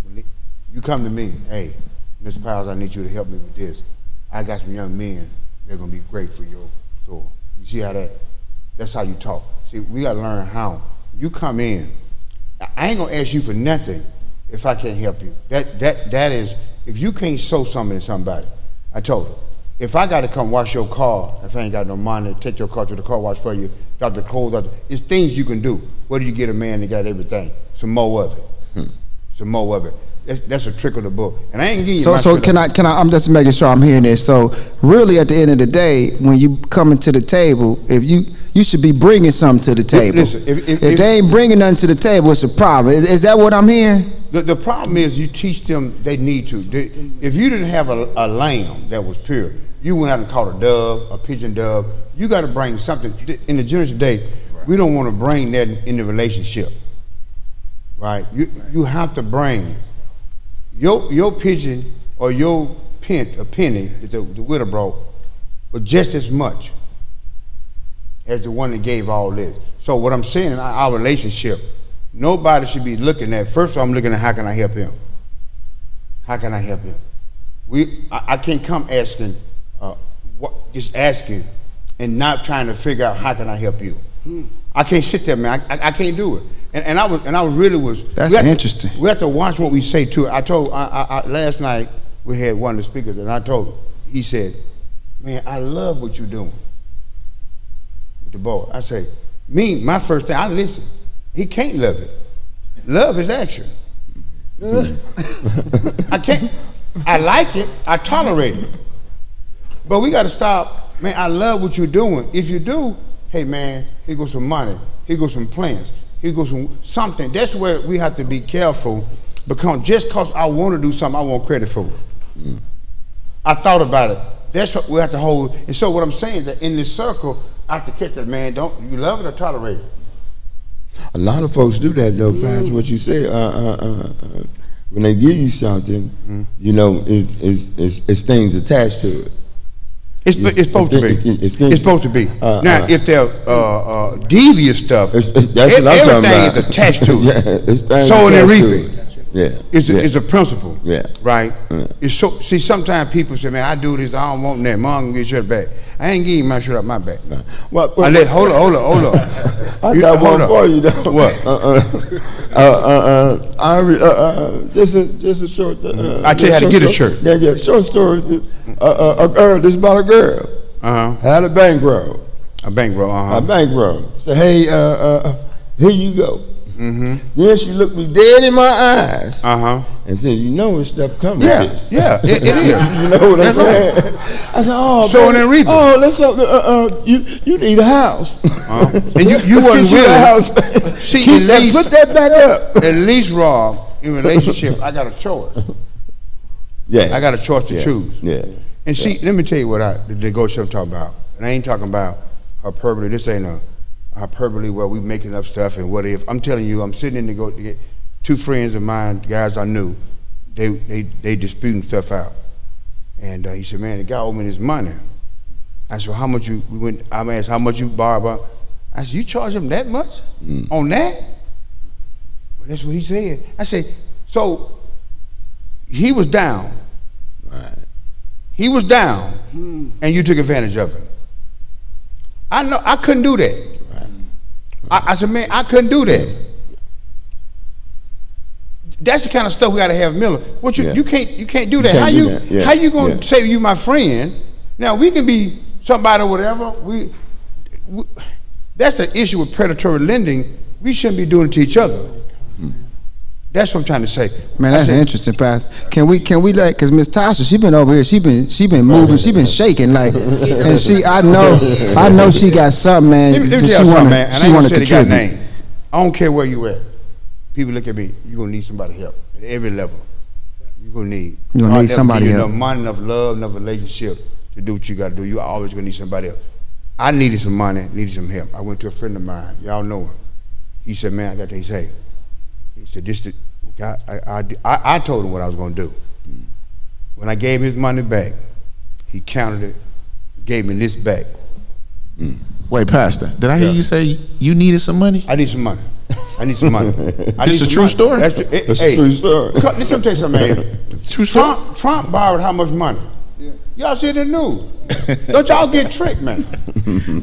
B: When you come to me, hey, Mr. Pyles, I need you to help me with this. I got some young men, they're gonna be great for your store. You see how that's how you talk. See, we gotta learn how. You come in, I ain't gonna ask you for nothing if I can't help you. That is, if you can't sow something to somebody, I told her, if I gotta come wash your car, if I ain't got no money, take your car to the car wash for you, drop the clothes out, it's things you can do. What do you get a man that got everything? Some more of it. Some more of it. That's a trick of the book. And I ain't giving you
C: So can I, I'm just making sure I'm hearing this. So really at the end of the day, when you coming to the table, if you should be bringing something to the table.
B: Listen, if
C: they ain't bringing nothing to the table, it's a problem. Is that what I'm hearing?
B: The problem is you teach them they need to. If you didn't have a lamb that was pure, you went out and caught a dove, a pigeon dove, you got to bring something. In the generation today, we don't want to bring that in the relationship, right? You have to bring your pigeon or your penny that the widow brought was just as much as the one that gave all this. So what I'm saying in our relationship, nobody should be looking at, first of all, I'm looking at how can I help him? How can I help him? I can't come asking, just asking and not trying to figure out how can I help you. I can't sit there, man. I can't do it. And I was.
C: That's interesting.
B: We have to watch what we say too. I told last night we had one of the speakers, and I told him, he said, "Man, I love what you're doing. with the boy. I say, my first thing, I listen. He can't love it. Love is action. I can't. I like it. I tolerate it. But we got to stop. Man, I love what you're doing. If you do, hey, man, here goes some money. Here goes some plans. Here goes some something. That's where we have to be careful, because just because I want to do something, I want credit for it. I thought about it. That's what we have to hold. And so what I'm saying is that in this circle, I have to catch that, man. Don't you love it or tolerate it?
A: A lot of folks do that though, Pyles. What you say, when they give you something, you know, it's things attached to it.
B: It's supposed to be. It's supposed to be. Now, if they're devious stuff, everything is attached to it. Sowing and reaping.
A: Yeah,
B: it's a principle.
A: Yeah,
B: right. It's so. See, sometimes people say, "Man, I do this. I don't want that. Mom, gonna get your shirt back. I ain't giving my shirt up my back."
A: Well,
B: hold on.
A: I got one for you though.
B: What?
A: Just a short.
B: I tell you how to get a shirt.
A: Yeah. Short story. A girl. This is about a girl. Had a bankroll.
B: A bankroll.
A: A bankroll. Say, hey, here you go. Then she looked me dead in my eyes and said, "You know when stuff comes."
B: Yeah, it is.
A: You know what I'm saying? I said, "Oh,
B: sowing and reaping.
A: Oh, let's you need a house."
B: And you wasn't willing.
A: House.
B: See,
A: put that back up.
B: At least, Rob, in relationship, I got a choice.
A: Yeah,
B: I got a choice to choose.
A: Yeah.
B: And see, let me tell you what the negotiator I'm talking about. And I ain't talking about hyperbole. This ain't a hyperbole where we making up stuff and what if. I'm telling you, I'm sitting in to get two friends of mine, guys I knew, they disputing stuff out. And he said, "Man, the guy owed me this money." I said, "Well, how much you?" I asked, "How much you borrow?" I said, "You charge him that much on that?" Well, that's what he said. I said, "So he was down.
A: Right.
B: He was down, and you took advantage of him." I know I couldn't do that. I said, "Man, I couldn't do that." That's the kind of stuff we got to have, Miller. What you can't do that. How you gonna say you my friend? Now we can be somebody or whatever. That's the issue with predatory lending. We shouldn't be doing it to each other. That's what I'm trying to say.
C: Man, that's interesting, Pastor. Can we like, cause Miss Tasha, she been over here, she been moving, she been shaking like, and I know she got something, man.
B: Let me tell you something, man. And I ain't gonna say the guy's name. I don't care where you at. People look at me. You're gonna need somebody help at every level. You're gonna need
C: somebody help.
B: Enough money, enough love, enough relationship to do what you got to do. You're always gonna need somebody else. I needed some money, needed some help. I went to a friend of mine. Y'all know him. He said, "Man, I got to say." He said, "This the guy." I told him what I was gonna do. When I gave him his money back, he counted it, gave me this back.
E: Wait, Pastor, did I hear you say you needed some money?
B: I need some money.
E: This a true story?
A: That's a true story.
B: Let me tell you something, man.
E: True story.
B: Trump borrowed how much money? Y'all see the news. Don't y'all get tricked, man.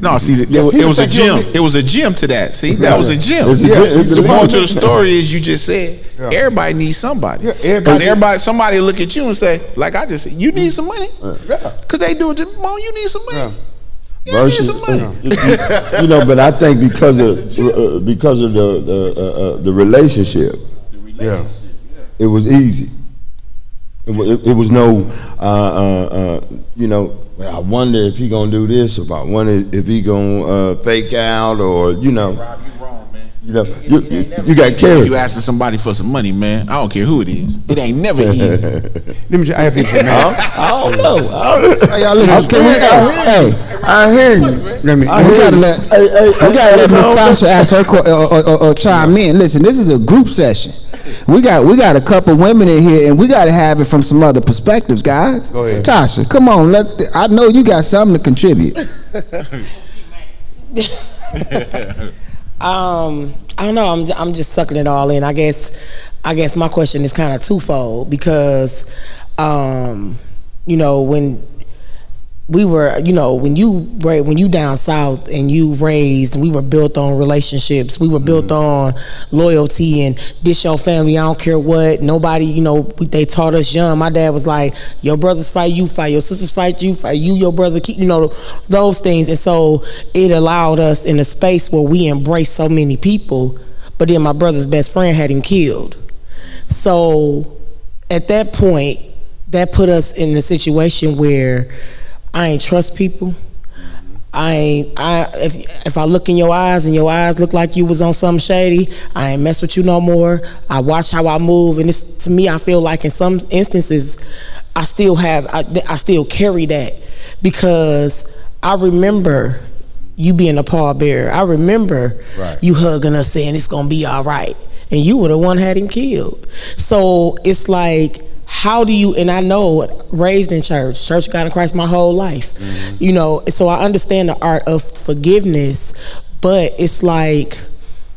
E: No, see, it was a gym. It was a gym to that. See, that was a gym. The point to the story is you just said everybody needs somebody. Because somebody look at you and say, like I just said, you need some money. Because they do it. Mom, you need some money. You need some money.
A: You know, but I think because of the relationship, it was easy. It was no, you know, I wonder if he gonna do this, or I wonder if he gonna fake out, or you know.
E: Rob, you wrong, man.
A: You know, you got carried.
E: You asking somebody for some money, man. I don't care who it is. It ain't never easy.
B: Let me. I have to say, man.
A: I don't know.
C: Hey, y'all listen. Can we?
A: I hear you.
C: We gotta let Miss Tasha ask her chime in. Listen, this is a group session. We got a couple women in here, and we got to have it from some other perspectives, guys.
B: Go ahead.
C: Tasha, come on. I know you got something to contribute.
D: I don't know. I'm just sucking it all in. I guess my question is kind of twofold because, you know, when we were, you know, when you down south and you raised, and we were built on relationships, we were built on loyalty, and this your family, I don't care what, nobody, you know, they taught us young. My dad was like, your brothers fight, you fight, your sisters fight, you fight, you, your brother, keep, you know, those things. And so it allowed us in a space where we embraced so many people, but then my brother's best friend had him killed. So at that point, that put us in a situation where I ain't trust people. If I look in your eyes and your eyes look like you was on something shady, I ain't mess with you no more. I watch how I move, and it's, to me, I feel like in some instances, I still carry that, because I remember you being a pallbearer. I remember you hugging us saying it's gonna be all right, and you were the one had him killed. So it's like, how do you, and I know, raised in church God in Christ my whole life, you know, so I understand the art of forgiveness, but it's like,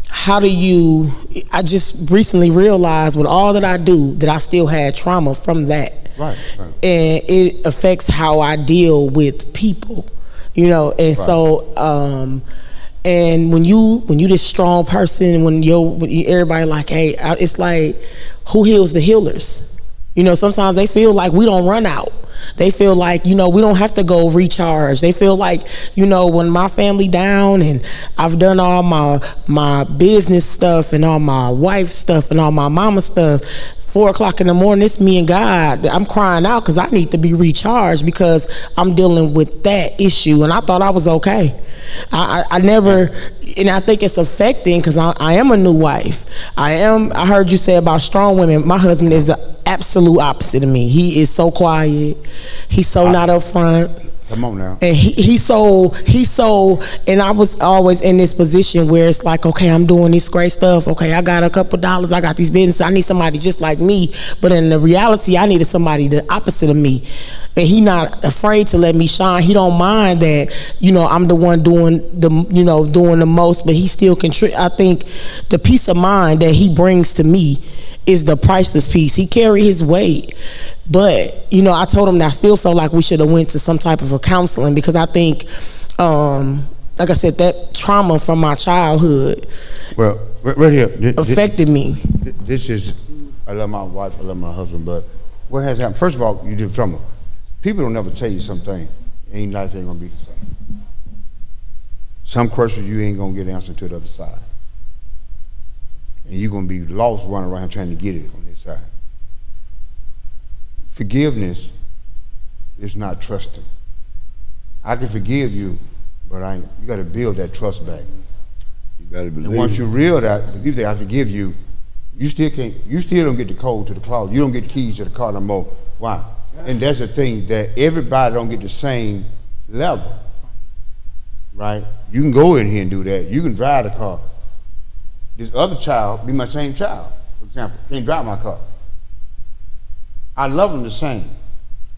D: how do you, I just recently realized with all that I do, that I still had trauma from that. Right. And it affects how I deal with people, you know, and so, and when you this strong person, when everybody like, hey, it's like, who heals the healers? You know, sometimes they feel like we don't run out. They feel like, you know, we don't have to go recharge. They feel like, you know, when my family down and I've done all my business stuff and all my wife stuff and all my mama stuff, 4 o'clock in the morning, it's me and God. I'm crying out because I need to be recharged, because I'm dealing with that issue. And I thought I was okay. I never, and I think it's affecting, because I am a new wife. I heard you say about strong women. My husband is the absolute opposite of me. He is so quiet. He's so not up front.
B: Come on now.
D: And he's so, and I was always in this position where it's like, okay, I'm doing this great stuff. Okay, I got a couple dollars. I got these businesses. I need somebody just like me. But in the reality, I needed somebody the opposite of me. And he not afraid to let me shine. He don't mind that, you know, I'm the one doing the most, but he still I think the peace of mind that he brings to me is the priceless piece. He carry his weight. But, you know, I told him that I still felt like we should have went to some type of a counseling, because I think, like I said, that trauma from my childhood,
B: well, right here,
D: affected me.
B: This is, I love my wife, I love my husband, but what has happened? First of all, you did trauma. People don't never tell you something. Life ain't gonna be the same. Some questions you ain't gonna get an answer to the other side. And you're gonna be lost running around trying to get it on this side. Forgiveness is not trusting. I can forgive you, but you gotta build that trust back.
A: You gotta believe.
B: And once you believe that I forgive you, you still don't get the code to the closet. You don't get the keys to the car no more. Why? And that's the thing, that everybody don't get the same level, right? You can go in here and do that. You can drive the car. This other child be my same child, for example, can't drive my car. I love them the same,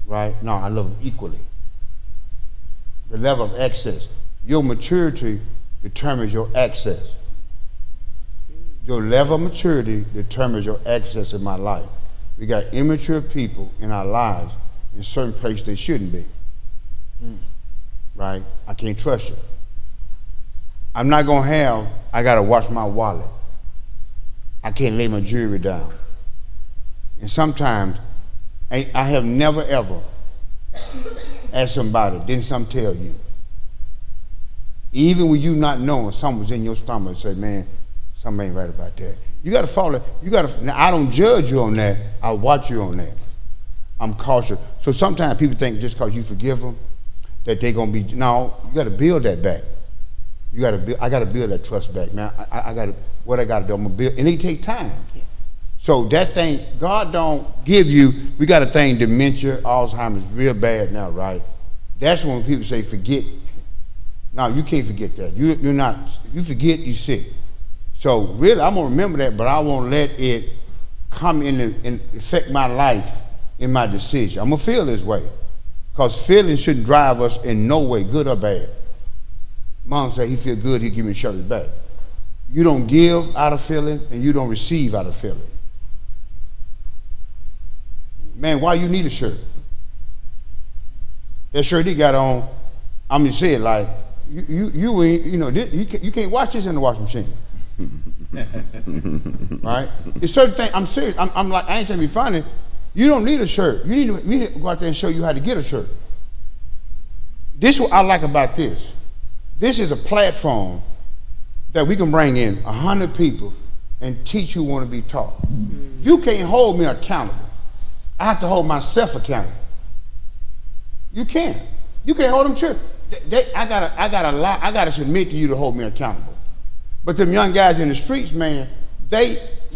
B: right? No, I love them equally. The level of access. Your maturity determines your access. Your level of maturity determines your access in my life. We got immature people in our lives in certain places they shouldn't be. Right? I can't trust you. I gotta watch my wallet. I can't lay my jewelry down. And sometimes, I have never ever asked somebody, didn't something tell you? Even with you not knowing, something was in your stomach and said, man, something ain't right about that. You gotta follow, now I don't judge you on that, I watch you on that. I'm cautious. So sometimes people think just because you forgive them, that they're gonna be, no, you gotta build that back. I gotta build that trust back, man. I gotta do, I'm gonna build, and it take time. So that thing, God don't give you, we got a thing, dementia, Alzheimer's, real bad now, right? That's when people say forget. No, you can't forget that. You're not, if you forget, you're sick. So really, I'm gonna remember that, but I won't let it come in and affect my life in my decision. I'm gonna feel this way, because feelings shouldn't drive us in no way, good or bad. Mom said he feel good, he give me shut his back. You don't give out of feeling, and you don't receive out of feeling. Man, why you need a shirt? that shirt he got on, I'm just saying, like, you can't wash this in the washing machine. Right? It's certain things, I'm serious. I'm like, I ain't trying to be funny. You don't need a shirt. You need to go out there and show you how to get a shirt. This is what I like about this. This is a platform that we can bring in 100 people and teach who want to be taught. You can't hold me accountable. I have to hold myself accountable. You can't. You can't hold them true. I gotta submit to you to hold me accountable. But them young guys in the streets, man,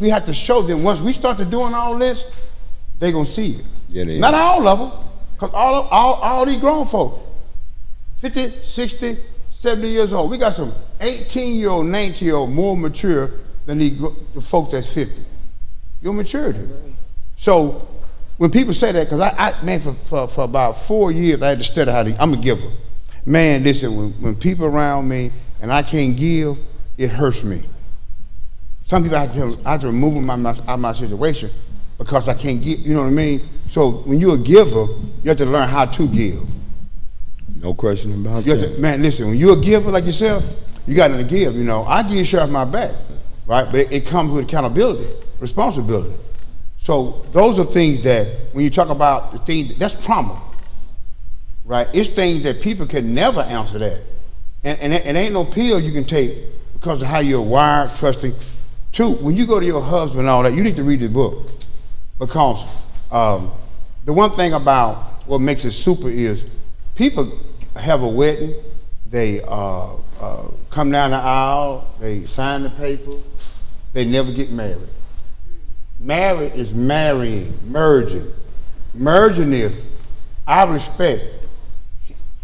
B: we have to show them once we start to doing all this, they gonna see it. Yeah, not all of them, because all these grown folks, 50, 60, 70 years old. We got some 18-year-old, 19-year-old more mature than the folks that's 50. Your maturity. So when people say that, because man, for about 4 years, I had to study I'm a giver. Man, listen, when people around me and I can't give, it hurts me. Some people I have to remove them out of my situation because I can't give, you know what I mean? So when you're a giver, you have to learn how to give.
A: No question about that.
B: Man, listen, when you're a giver like yourself, you got to give, you know. I give shit off my back, right? But it comes with accountability, responsibility. So those are things that, when you talk about the things, that's trauma, right? It's things that people can never answer that. And ain't no pill you can take because of how you're wired, trusting. Two, when you go to your husband and all that, you need to read the book. Because the one thing about what makes it super is people have a wedding, they come down the aisle, they sign the paper, they never get married. Married is marrying, merging. Merging is, I respect,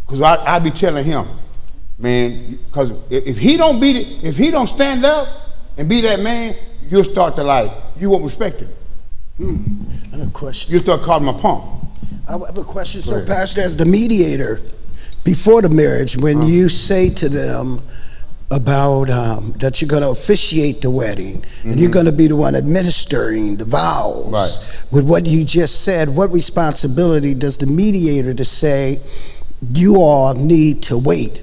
B: because I be telling him, man, because if he don't stand up and be that man, you'll start to you won't respect him.
F: I have a question.
B: You start calling him a punk.
F: I have a question. So, Pastor, as the mediator before the marriage, when you say to them about that you're going to officiate the wedding and you're going to be the one administering the vows, with what you just said, what responsibility does the mediator to say you all need to wait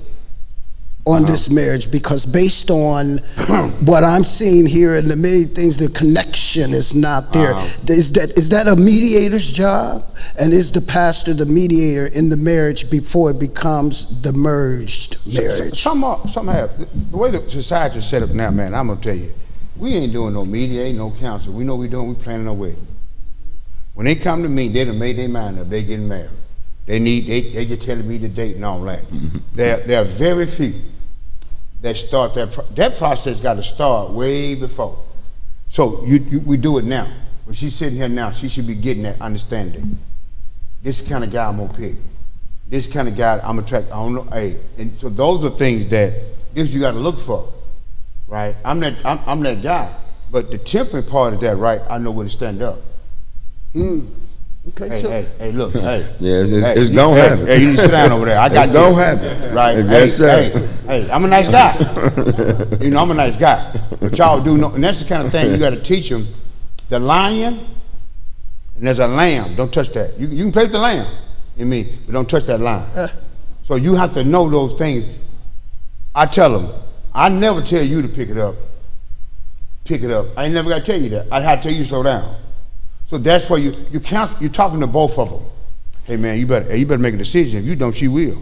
F: on this marriage, because based on what I'm seeing here and the many things, the connection is not there. Is that a mediator's job? And is the pastor the mediator in the marriage before it becomes the merged marriage?
B: Some have. The way the society is set up now, man, I'm going to tell you, we ain't doing no mediating, no counsel. We know what we're doing, we planning our wedding. When they come to me, they done made their mind up, they getting married. They just telling me the date and all that. There are very few that start that process got to start way before. So we do it now. When she's sitting here now, she should be getting that understanding. This kind of guy I'm gonna pick. This kind of guy I'm attracted. I don't know. Hey, and so those are things that you got to look for, right? I'm that guy. But the tempering part of that, right? I know when to stand up.
F: Okay,
B: hey, look, hey.
A: Yeah, it's gonna happen.
B: Hey, you need to sit down over there. I got
A: it's gonna happen.
B: Right. Hey, I'm a nice guy. You know, I'm a nice guy. But y'all do know, and that's the kind of thing you got to teach them. The lion, and there's a lamb. Don't touch that. You can play with the lamb in me, but don't touch that lion. So you have to know those things. I tell them, I never tell you to pick it up. Pick it up. I ain't never got to tell you that. I have to tell you to slow down. So that's why you're talking to both of them. Hey man, you better make a decision. If you don't, she will.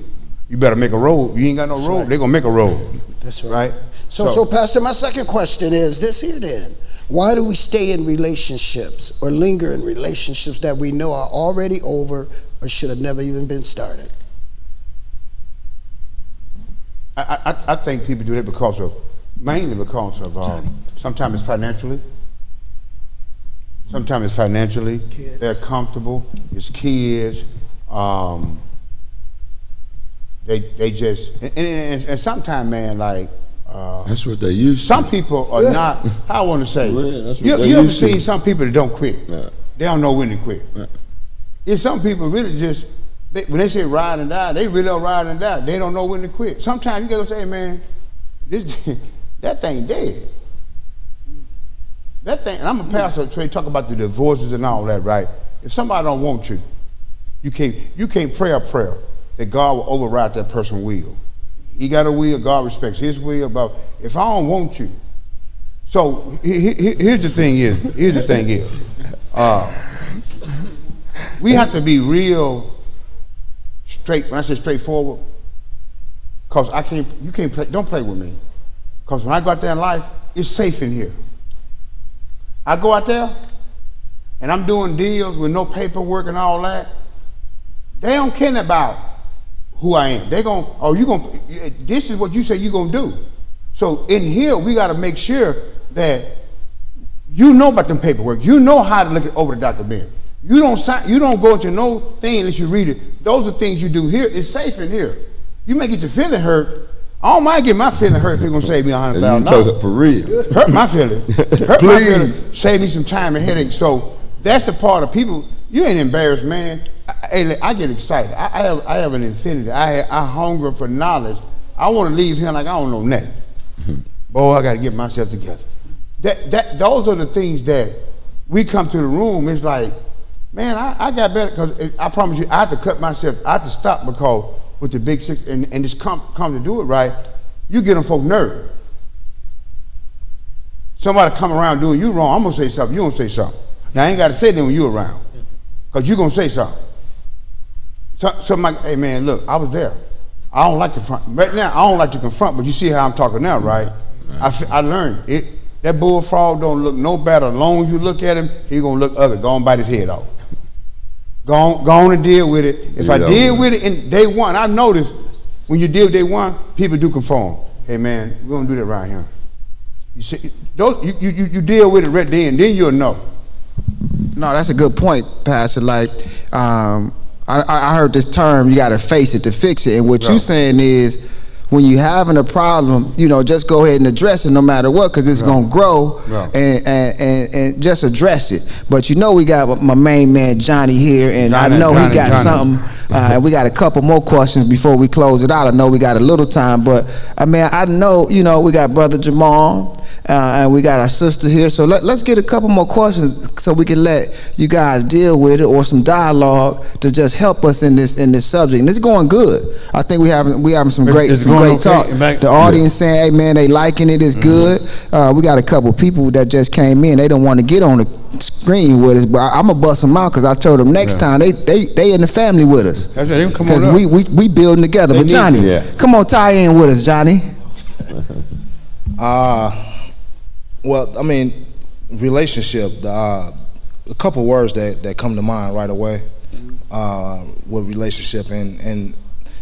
B: You better make a road. You ain't got no road. They're gonna make a road.
F: That's right. So Pastor, my second question is this here then. Why do we stay in relationships or linger in relationships that we know are already over or should have never even been started?
B: I think people do that mainly because of sometimes it's financially. Sometimes it's financially. Kids. They're comfortable. It's kids. They just and sometimes, man,
A: that's what they used to.
B: Some people are not. How I want to say. You ever seen some people that don't quit? Yeah. They don't know when to quit. Yeah. It's some people really just when they say ride and die, they really are ride and die. They don't know when to quit. Sometimes you gotta say, man, that thing dead. That thing, and I'm a pastor, so they talk about the divorces and all that, right? If somebody don't want you can't pray a prayer that God will override that person's will. He got a will, God respects his will. But if I don't want you, so here's the thing is, we have to be real straight. When I say straightforward, cause you can't play. Don't play with me. Cause when I go out there in life, it's safe in here. I go out there, and I'm doing deals with no paperwork and all that. They don't care about who I am. They gon', this is what you say you gonna do. So in here, we gotta make sure that you know about them paperwork. You know how to look it over the document. You don't go into no thing unless you read it. Those are things you do here. It's safe in here. You may get your feeling hurt. I don't mind getting my feeling hurt if it's gonna save me $100,000.
A: For real.
B: Hurt my feelings. Hurt my feelings. Save me some time and headache. So that's the part of people. You ain't embarrassed, man. I get excited. I have an infinity. I hunger for knowledge. I want to leave here like I don't know nothing. Boy, I got to get myself together. Those are the things that we come to the room. It's like, man, I got better because I promise you, I have to cut myself. I have to stop because with the big six and just come to do it right, you get them folk nervous. Somebody come around doing you wrong, I'm gonna say something. You gonna say something. Now I ain't got to say that when you around, because you gonna say something. Something like, hey man, look, I was there. I don't like to confront. Right now, I don't like to confront, but you see how I'm talking now, right? I learned it. That bullfrog don't look no better. As long as you look at him, he gonna look ugly. Go on, bite his head off. Go on and deal with it. If I deal with it in day one, I noticed when you deal with day one, people do conform. Hey man, we're gonna do that right here. You see, you deal with it right then you'll know.
C: No, that's a good point, Pastor. Like, I heard this term, you got to face it to fix it. And what you're saying is, when you having a problem, just go ahead and address it no matter what, because it's going to grow, and just address it. But we got my main man, Johnny, here, and I know he got something. And we got a couple more questions before we close it out. I know we got a little time, but I know, we got Brother Jamal, and we got our sister here. So let's get a couple more questions so we can let you guys deal with it, or some dialogue to just help us in this subject. And it's going good. I think we having some great talk. The audience saying, hey man, they liking it. It's good. We got a couple people that just came in. They don't want to get on the screen with us, but I'm gonna bust them out because I told them next time they in the family with us. Because we building together. But Johnny, come on, tie in with us, Johnny.
G: Well, relationship. A couple words that come to mind right away with relationship, and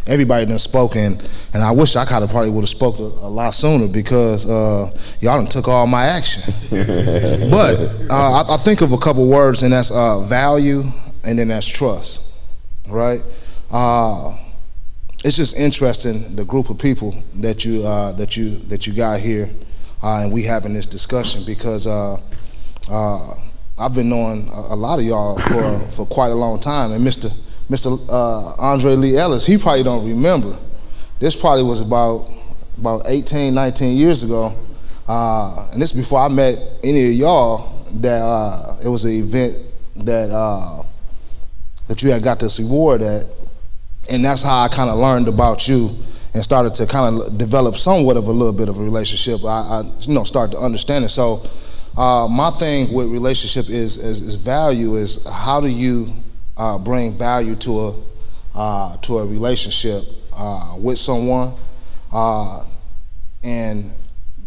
G: everybody done spoken, and I wish I kind of probably would have spoke a lot sooner because y'all done took all my action. But I think of a couple words, and that's value, and then that's trust, right? It's just interesting, the group of people that you got here, and we having this discussion, because I've been knowing a lot of y'all for quite a long time, and Mr. Andre Lee Ellis, he probably don't remember. This probably was about 18, 19 years ago, and this before I met any of y'all. That it was an event that you had got this award at, and that's how I kind of learned about you and started to kind of develop somewhat of a little bit of a relationship. I started to understand it. So my thing with relationship is value. Is how do you bring value to a relationship with someone, and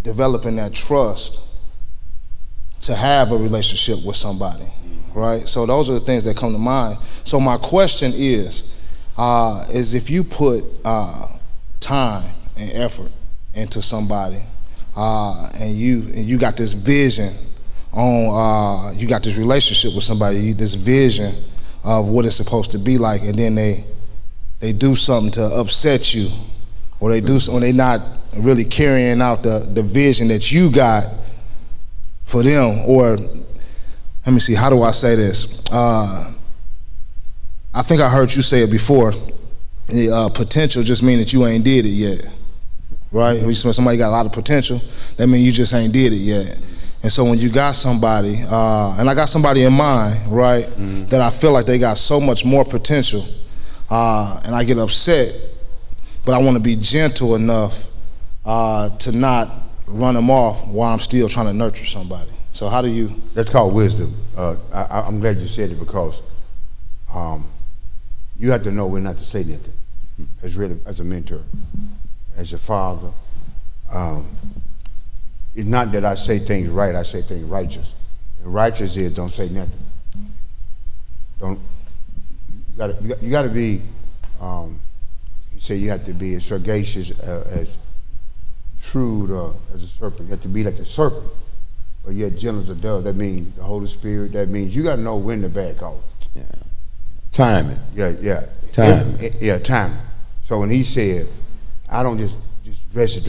G: developing that trust to have a relationship with somebody, right? So those are the things that come to mind. So my question is if you put time and effort into somebody, and you got this vision on, you got this relationship with somebody, this vision of what it's supposed to be like, and then they do something to upset you, or they do something, they're not really carrying out the vision that you got for them. Or let me see, how do I say this? I think I heard you say it before. Potential just mean that you ain't did it yet, right? When somebody got a lot of potential, that means you just ain't did it yet. And so when you got somebody, and I got somebody in mind, right, that I feel like they got so much more potential and I get upset, but I want to be gentle enough to not run them off while I'm still trying to nurture somebody. So how do you?
B: That's called wisdom. I'm glad you said it because you have to know when not to say nothing. As a mentor, as a father. It's not that I say things right, I say things righteous. And righteous is don't say nothing. You gotta be, you say you have to be as sagacious, as shrewd as a serpent. You have to be like the serpent, but yet gentle as a dove. That means the Holy Spirit. That means you gotta know when to back off.
A: Yeah. Timing.
B: Yeah.
A: Timing.
B: Timing. So when he said, I don't just dress it,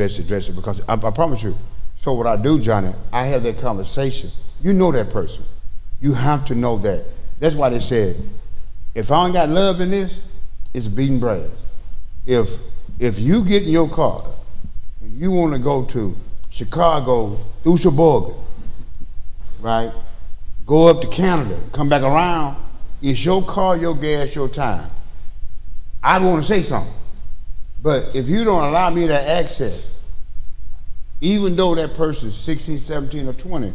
B: because I promise you. So what I do, Johnny, I have that conversation. You know that person. You have to know that. That's why they said, if I don't got love in this, it's beating brass. If you get in your car and you want to go to Chicago through Sheboygan, right? Go up to Canada, come back around, it's your car, your gas, your time. I want to say something. But if you don't allow me that access, even though that person is 16, 17, or 20,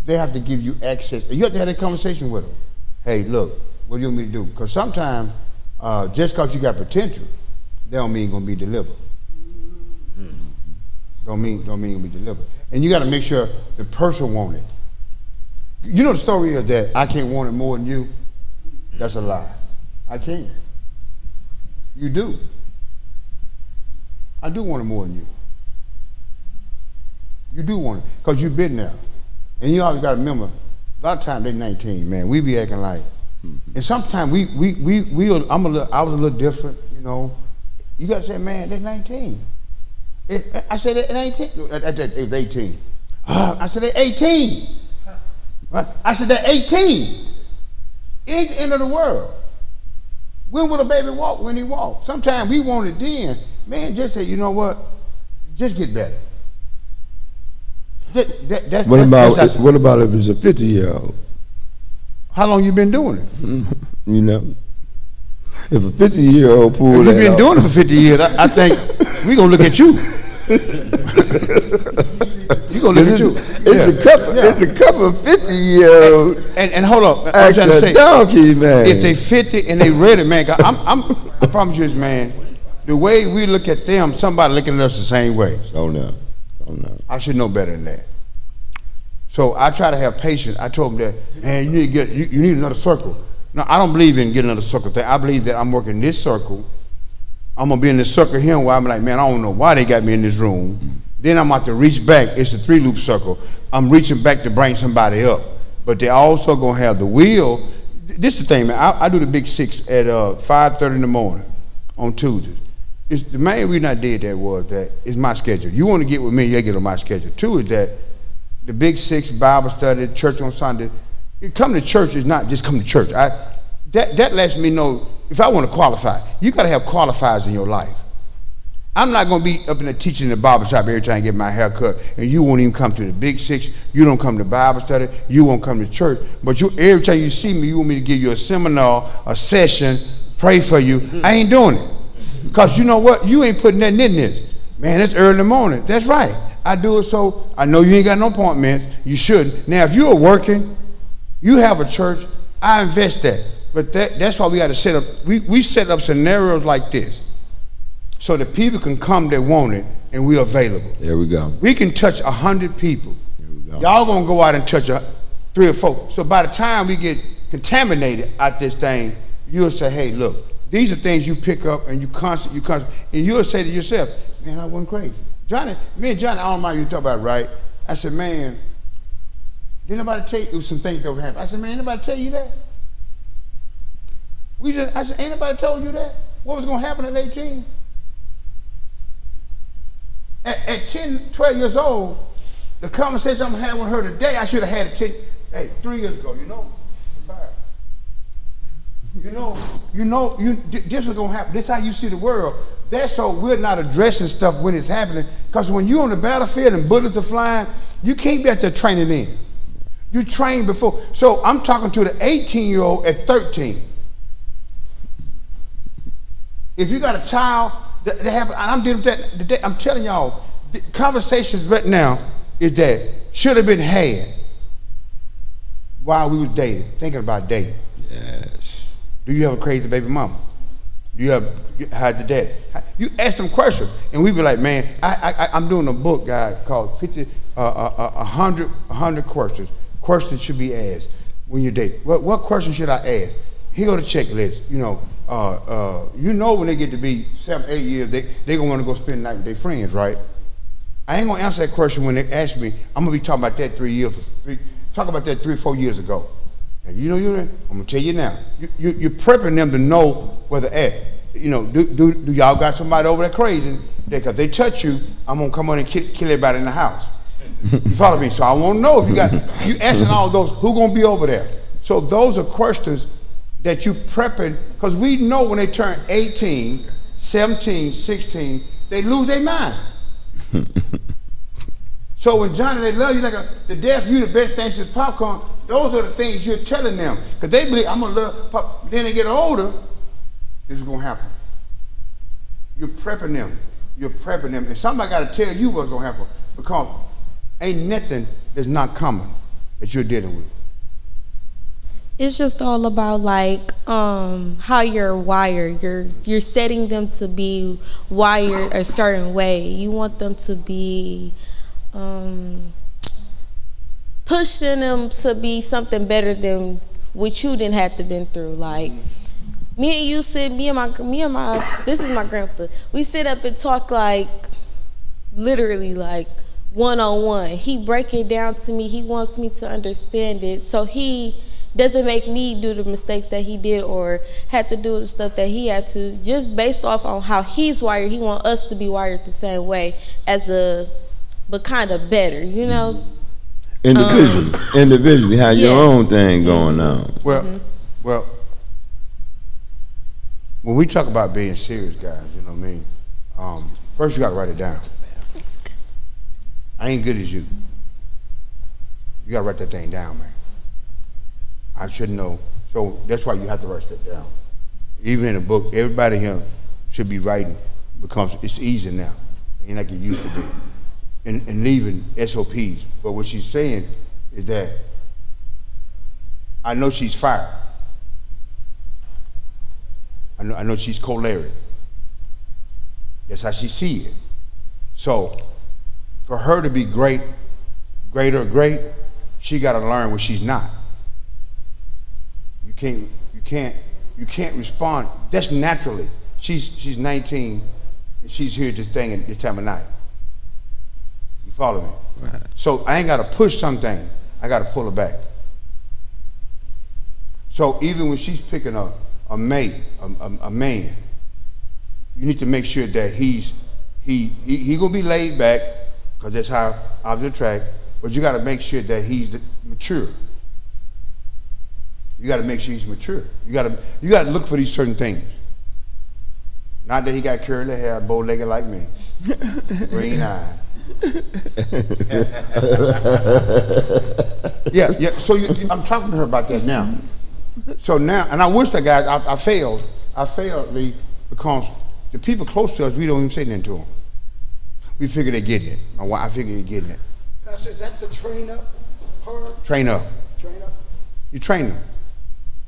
B: they have to give you access. You have to have that conversation with them. Hey, look, what do you want me to do? Because sometimes, just because you got potential, that don't mean you're going to be delivered. Don't mean you're going to be delivered. And you got to make sure the person want it. You know the story is that I can't want it more than you? That's a lie. I can. You do. I do want it more than you. You do want it, because you've been there. And you always got to remember, a lot of times they're 19, man. We be acting like, and sometimes I was a little different, you know. You got to say, man, they're 19. I said they're 19. It was 18. I said they're 18. I said they're 18. It ain't the end of the world. When will a baby walk? When he walks. Sometimes we want it then. Man, just say, you know what? Just get better.
A: What about if it's a 50-year-old?
B: How long you been doing it?
A: You know, if a 50-year-old pull that
B: off. If you've been doing it for 50 years, I think we're going to look at you. We're going to look at you.
A: It's a couple of 50-year-olds.
B: And hold up.
A: I'm trying to say, donkey, man.
B: If they 50 and they ready, man, I promise you this, man, the way we look at them, somebody looking at us the same way.
A: Oh, no.
B: I should know better than that. So I try to have patience. I told them that, man, you need another circle. No, I don't believe in getting another circle thing. I believe that I'm working this circle. I'm gonna be in this circle here where I'm like, man, I don't know why they got me in this room. Then I'm about to reach back. It's the 3-loop circle. I'm reaching back to bring somebody up. But they also gonna have the wheel. This is the thing, man. I do the big 6 at 5:30 in the morning on Tuesdays. The main reason I did that was that it's my schedule. You want to get with me, you get on my schedule. 2 is that the big 6, Bible study, church on Sunday. Come to church is not just come to church. That lets me know if I want to qualify. You got to have qualifiers in your life. I'm not going to be up in there teaching in the barber shop every time I get my hair cut, and you won't even come to the big 6. You don't come to Bible study. You won't come to church. But every time you see me, you want me to give you a seminar, a session, pray for you. I ain't doing it. Because you know what? You ain't putting nothing in this. Man, it's early in the morning. That's right. I do it so I know you ain't got no appointments. You shouldn't. Now, if you're working, you have a church, I invest that. But that's why we got to set up, we set up scenarios like this so that people can come that want it and we're available.
A: There we go.
B: We can touch 100 people.
A: There we go.
B: Y'all going to go out and touch 3 or 4. So by the time we get contaminated out this thing, you'll say, hey, look, these are things you pick up and you constantly, and you'll say to yourself, man, I wasn't crazy. Me and Johnny, I don't mind you talk about it, right? I said, man, didn't nobody tell you, it was some things that would happen. I said, man, ain't nobody tell you that? I said, ain't nobody told you that? What was going to happen at 18? At 10, 12 years old, the conversation I'm having with her today, I should have had it 3 years ago, you know? This is going to happen. This is how you see the world. That's so we're not addressing stuff when it's happening. Because when you're on the battlefield and bullets are flying, you can't be out there training in. You train before. So I'm talking to the 18-year-old at 13. If you got a child that happen, and I'm dealing with that today, I'm telling y'all, the conversations right now is that should have been had while we was dating, thinking about dating.
A: Yes.
B: Do you have a crazy baby mama? Do you have, how's the dad? You ask them questions, and we be like, man, I'm doing a book, guys, called 100 questions. Questions should be asked when you date. What questions should I ask? Here go the checklist. You know when they get to be 7, 8 years, they gonna want to go spend the night with their friends, right? I ain't gonna answer that question when they ask me. I'm gonna be talking about that 3 or 4 years ago. And I'm gonna tell you now. You're prepping them to know where they're at. Do y'all got somebody over there crazy? Because they touch you, I'm gonna come on and kill everybody in the house. You follow me? So I want to know if you asking all those who gonna be over there. So those are questions that you prepping, because we know when they turn 18, 17, 16, they lose their mind. So when Johnny, they love you like the death, you the best thing since popcorn. Those are the things you're telling them, because they believe I'm gonna love pop. Then they get older, this is gonna happen. You're prepping them. You're prepping them, and somebody got to tell you what's gonna happen, because ain't nothing that's not coming that you're dealing with.
H: It's just all about like how you're wired. You're setting them to be wired a certain way. You want them to be pushing them to be something better than what you didn't have to been through. Like me and you sit, me and my this is my grandpa. We sit up and talk like literally like one-on-one. He break it down to me. He wants me to understand it, so he doesn't make me do the mistakes that he did or had to do the stuff that he had to. Just based off on how he's wired, he want us to be wired the same way but kind of better,
A: Individually, have your own thing going on.
B: Well, when we talk about being serious, guys, you know what I mean? First you got to write it down. I ain't good as you. You got to write that thing down, man. I should know. So that's why you have to write that down. Even in a book, everybody here should be writing, because it's easy now. It ain't like it used to be. And leaving SOPs. But what she's saying is that I know she's fired. I know she's choleric. That's how she see it. So for her to be great, she got to learn what she's not. You can't respond. That's naturally. She's 19 and she's here this thing at this time of night. You follow me? Right. So I ain't got to push something. I got to pull her back. So even when she's picking a mate, a man, you need to make sure that he gonna be laid back, because that's how I was attracted. But you got to make sure that he's mature. You got to make sure he's mature. You got to look for these certain things. Not that he got curly hair, bow-legged like me, green eyes. Yeah. So I'm talking to her about that now. So now, and I wish that guy, I failed, Lee, because the people close to us, we don't even say nothing to them. We figure they're getting it. I figure they're getting it.
F: Pastor, is that the train up part?
B: Train up.
F: Train up.
B: You train them.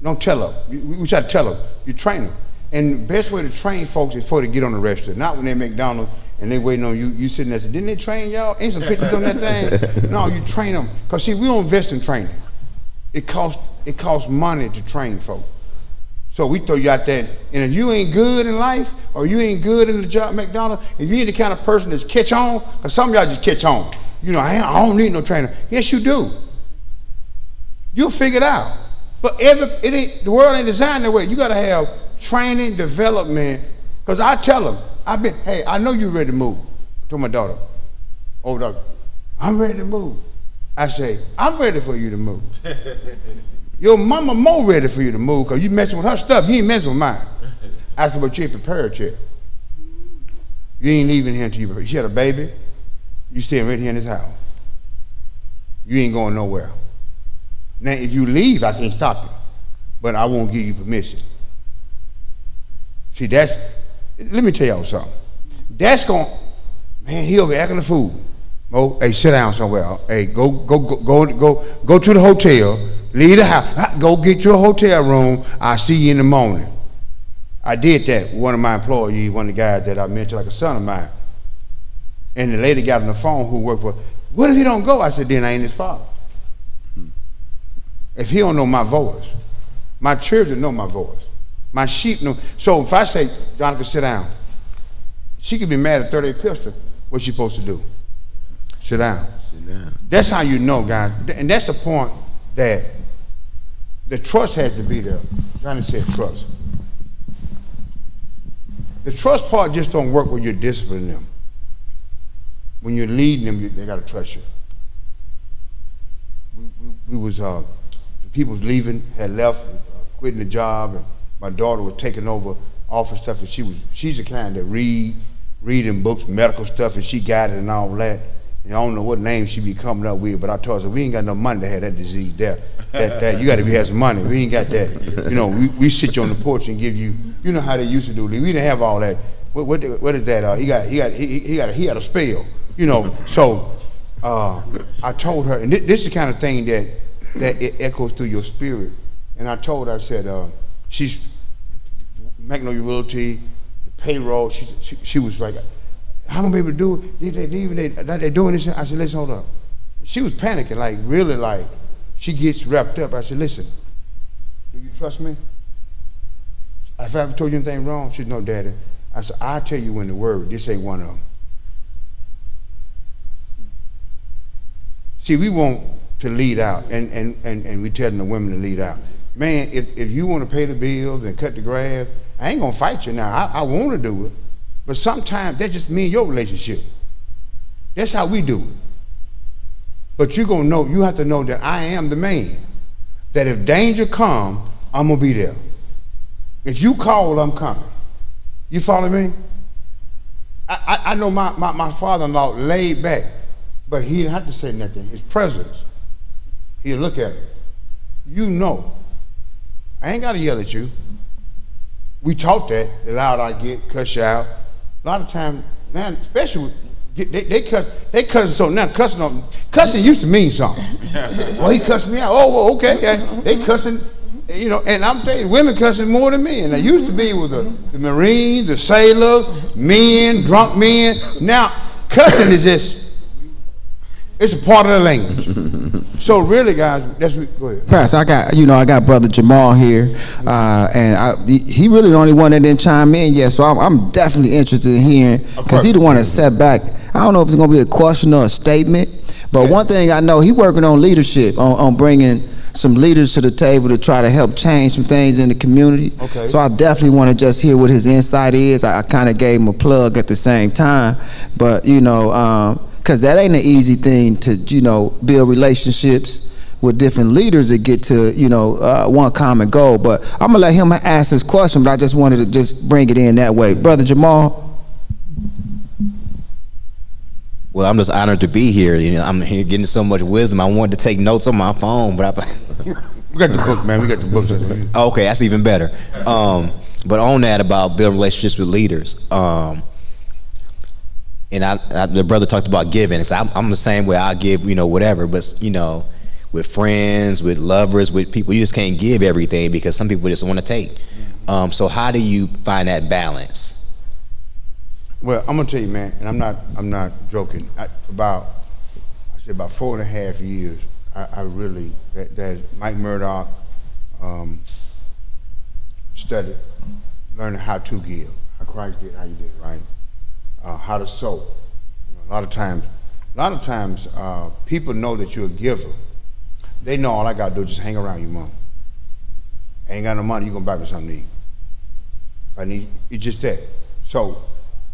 B: Don't tell them. We try to tell them. You train them. And the best way to train folks is before they get on the register. Not when they're McDonald's and they waiting on you. You sitting there, didn't they train y'all? Ain't some pictures on that thing? No, you train them. Because see, we don't invest in training. It costs money to train folks. So we throw you out there, and if you ain't good in life, or you ain't good in the job at McDonald's, if you ain't the kind of person that's catch on, because some of y'all just catch on. I don't need no trainer. Yes, you do. You'll figure it out. But the world ain't designed that way. You got to have training, development. Because I tell them, hey, I know you're ready to move. I told my daughter, old daughter, I'm ready to move. I say, I'm ready for you to move. Your mama more ready for you to move, because you messing with her stuff. You ain't messing with mine. I said, but you ain't prepared yet. You ain't leaving here until you prepare. She had a baby. You staying right here in this house. You ain't going nowhere. Now, if you leave, I can't stop you, but I won't give you permission. See, that's let me tell y'all something. That's man, he over acting the fool. Mo, hey, sit down somewhere. Hey, go to the hotel. Leave the house. Go get you a hotel room. I'll see you in the morning. I did that with one of my employees, one of the guys that I mentioned, like a son of mine. And the lady got on the phone who worked for, what if he don't go? I said, then I ain't his father. If he don't know my voice, my children know my voice. My sheep know. So if I say, Donica, sit down, she could be mad at 38 pistol. What's she supposed to do? Sit down. Sit down. That's how you know, guys. And that's the point that the trust has to be there. Johnny said trust. The trust part just don't work when you're disciplining them. When you're leading them, they got to trust you. We was, the people was leaving, had left, quitting the job, and my daughter was taking over office stuff, and she's the kind that reading books, medical stuff, and she got it and all that. And I don't know what name she be coming up with, but I told her, we ain't got no money to have that disease there. That you got to have some money. We ain't got that. You know, we sit you on the porch and give you. You know how they used to do. We didn't have all that. What is that? He had a spell. You know. So I told her, and this is the kind of thing that it echoes through your spirit. And I told her, I said, she's Magnolia Realty, the payroll. She was like, how am I able to do it? They're doing this. I said, let's hold up. She was panicking, like really, like she gets wrapped up. I said, listen, do you trust me? If I ever told you anything wrong, she said, no, Daddy. I said, I'll tell you when the word. This ain't one of them. See, we want to lead out, and we telling the women to lead out. Man, if you want to pay the bills and cut the grass, I ain't gonna fight you now. I want to do it. But sometimes that's just me and your relationship. That's how we do it. But you have to know that I am the man. That if danger come, I'm gonna be there. If you call, I'm coming. You follow me? I know my father-in-law laid back, but he didn't have to say nothing. His presence, he'll look at it. You know, I ain't gotta yell at you. We taught that, the louder I get, cuss you out. A lot of times, now, especially, they cussing so now, cussing used to mean something. Well, he cussed me out. Oh, well, okay, yeah. They cussing, you know, and I'm telling you, women cussing more than men. They used to be with the Marines, the sailors, men, drunk men. Now, cussing is just, it's a part of the language. So really, guys, go ahead.
C: Pastor, I got Brother Jamal here, and he really the only one that didn't chime in yet. So I'm definitely interested in hearing, because he the one that set back. I don't know if it's gonna be a question or a statement, but one thing I know, he working on leadership, on bringing some leaders to the table to try to help change some things in the community. Okay. So I definitely want to just hear what his insight is. I kind of gave him a plug at the same time, but because that ain't an easy thing to, build relationships with different leaders that get to, one common goal. But I'm gonna let him ask his question, but I just wanted to just bring it in that way. Brother Jamal.
I: Well, I'm just honored to be here. I'm here getting so much wisdom. I wanted to take notes on my phone, but
B: we got the book, man. We got the book.
I: Okay, that's even better. But on that about building relationships with leaders, and the brother talked about giving. So I'm the same way. I give, whatever. But with friends, with lovers, with people, you just can't give everything because some people just want to take. So how do you find that balance?
B: Well, I'm gonna tell you, man, and I'm not joking. About 4.5 years, I really that Mike Murdoch studied, learning how to give, how Christ did, how you did, right? How to sow. A lot of times, people know that you're a giver. They know all I gotta do is just hang around you, mom. I ain't got no money, you gonna buy me something to eat. If I need, it's just that. So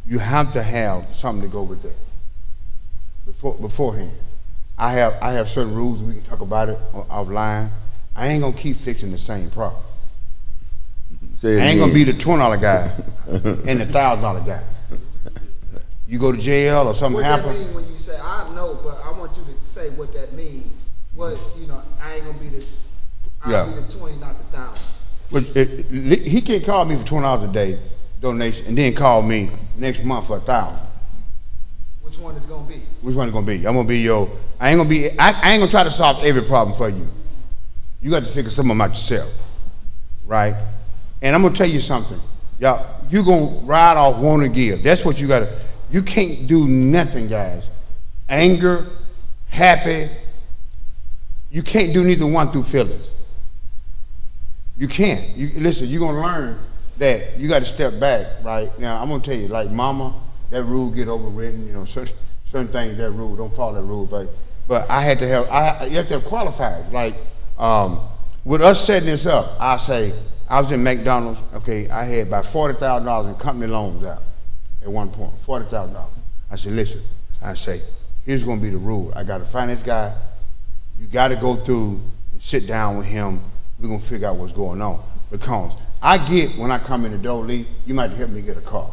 B: you have to have something to go with that beforehand. I have certain rules. We can talk about it offline. I ain't gonna keep fixing the same problem. I ain't gonna be the $20 guy and the $1,000 guy. You go to jail or something happen.
C: What that mean when you say, I know, but I want you to say what that means. What, I ain't gonna be the, I'll be the 20, not the 1,000.
B: But he can't call me for $20 a day donation, and then call me next month for $1,000.
C: Which one is gonna be?
B: Which one is gonna be? I'm gonna be your. I ain't gonna try to solve every problem for you. You got to figure some of them out yourself, right? And I'm gonna tell you something, y'all. You gonna ride off, want to give. That's what you gotta. You can't do nothing, guys. Anger, happy. You can't do neither one through feelings. You can't. Listen, you're gonna learn that you got to step back, right? Now, I'm gonna tell you, like mama, that rule get overridden. You know, certain things, that rule, don't follow that rule, but I had to have, you have to have qualifiers. Like, with us setting this up, I say, I was in McDonald's, okay, I had about $40,000 in company loans out at one point, $40,000. I said, listen, I say, here's gonna be the rule. I gotta find this guy, you gotta go through and sit down with him, we're gonna figure out what's going on. Because I get, when I come in the door, Lee, you might help me get a car,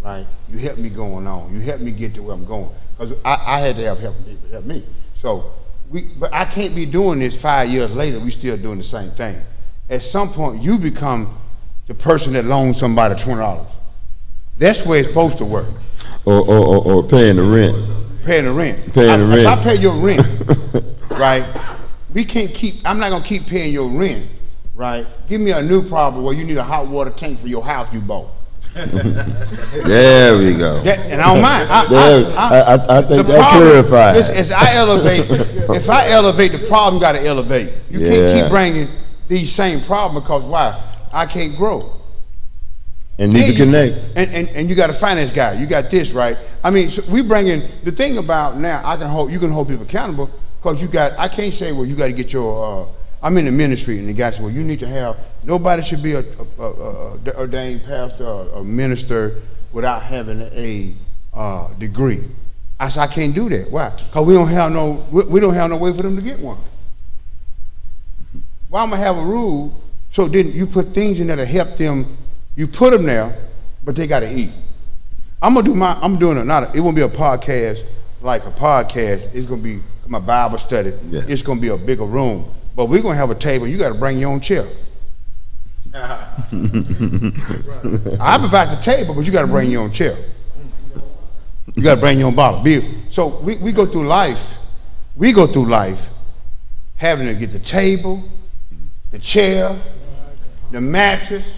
B: right? You help me going on, you help me get to where I'm going. Because I had to have helping people help me. So, but I can't be doing this 5 years later, we still doing the same thing. At some point, you become the person that loans somebody $20. That's where it's supposed to work.
A: Or paying the rent.
B: Paying the rent.
A: If
B: I pay your rent, right, I'm not gonna keep paying your rent, right? Give me a new problem where you need a hot water tank for your house you bought.
A: There we go.
B: And I don't mind.
A: I think that clarifies.
B: If I elevate, the problem got to elevate. You can't keep bringing these same problems, because why? I can't grow.
A: And need to connect.
B: And you got a finance guy. You got this, right? I mean, so we bring in the thing about now. You can hold people accountable, because I can't say, well, you got to get your. I'm in the ministry, and the guy said, well, you need to have. Nobody should be a ordained pastor or a minister without having a degree. I said, I can't do that. Why? Because we don't have no way for them to get one. Why am I have a rule? So then you put things in there to help them. You put them there, but they got to eat. It won't be a podcast like a podcast. It's gonna be my Bible study. Yeah. It's gonna be a bigger room, but we're gonna have a table. You got to bring your own chair. I provide the table, but you got to bring your own chair. You got to bring your own bottle. So we go through life. We go through life having to get the table, the chair, the mattress,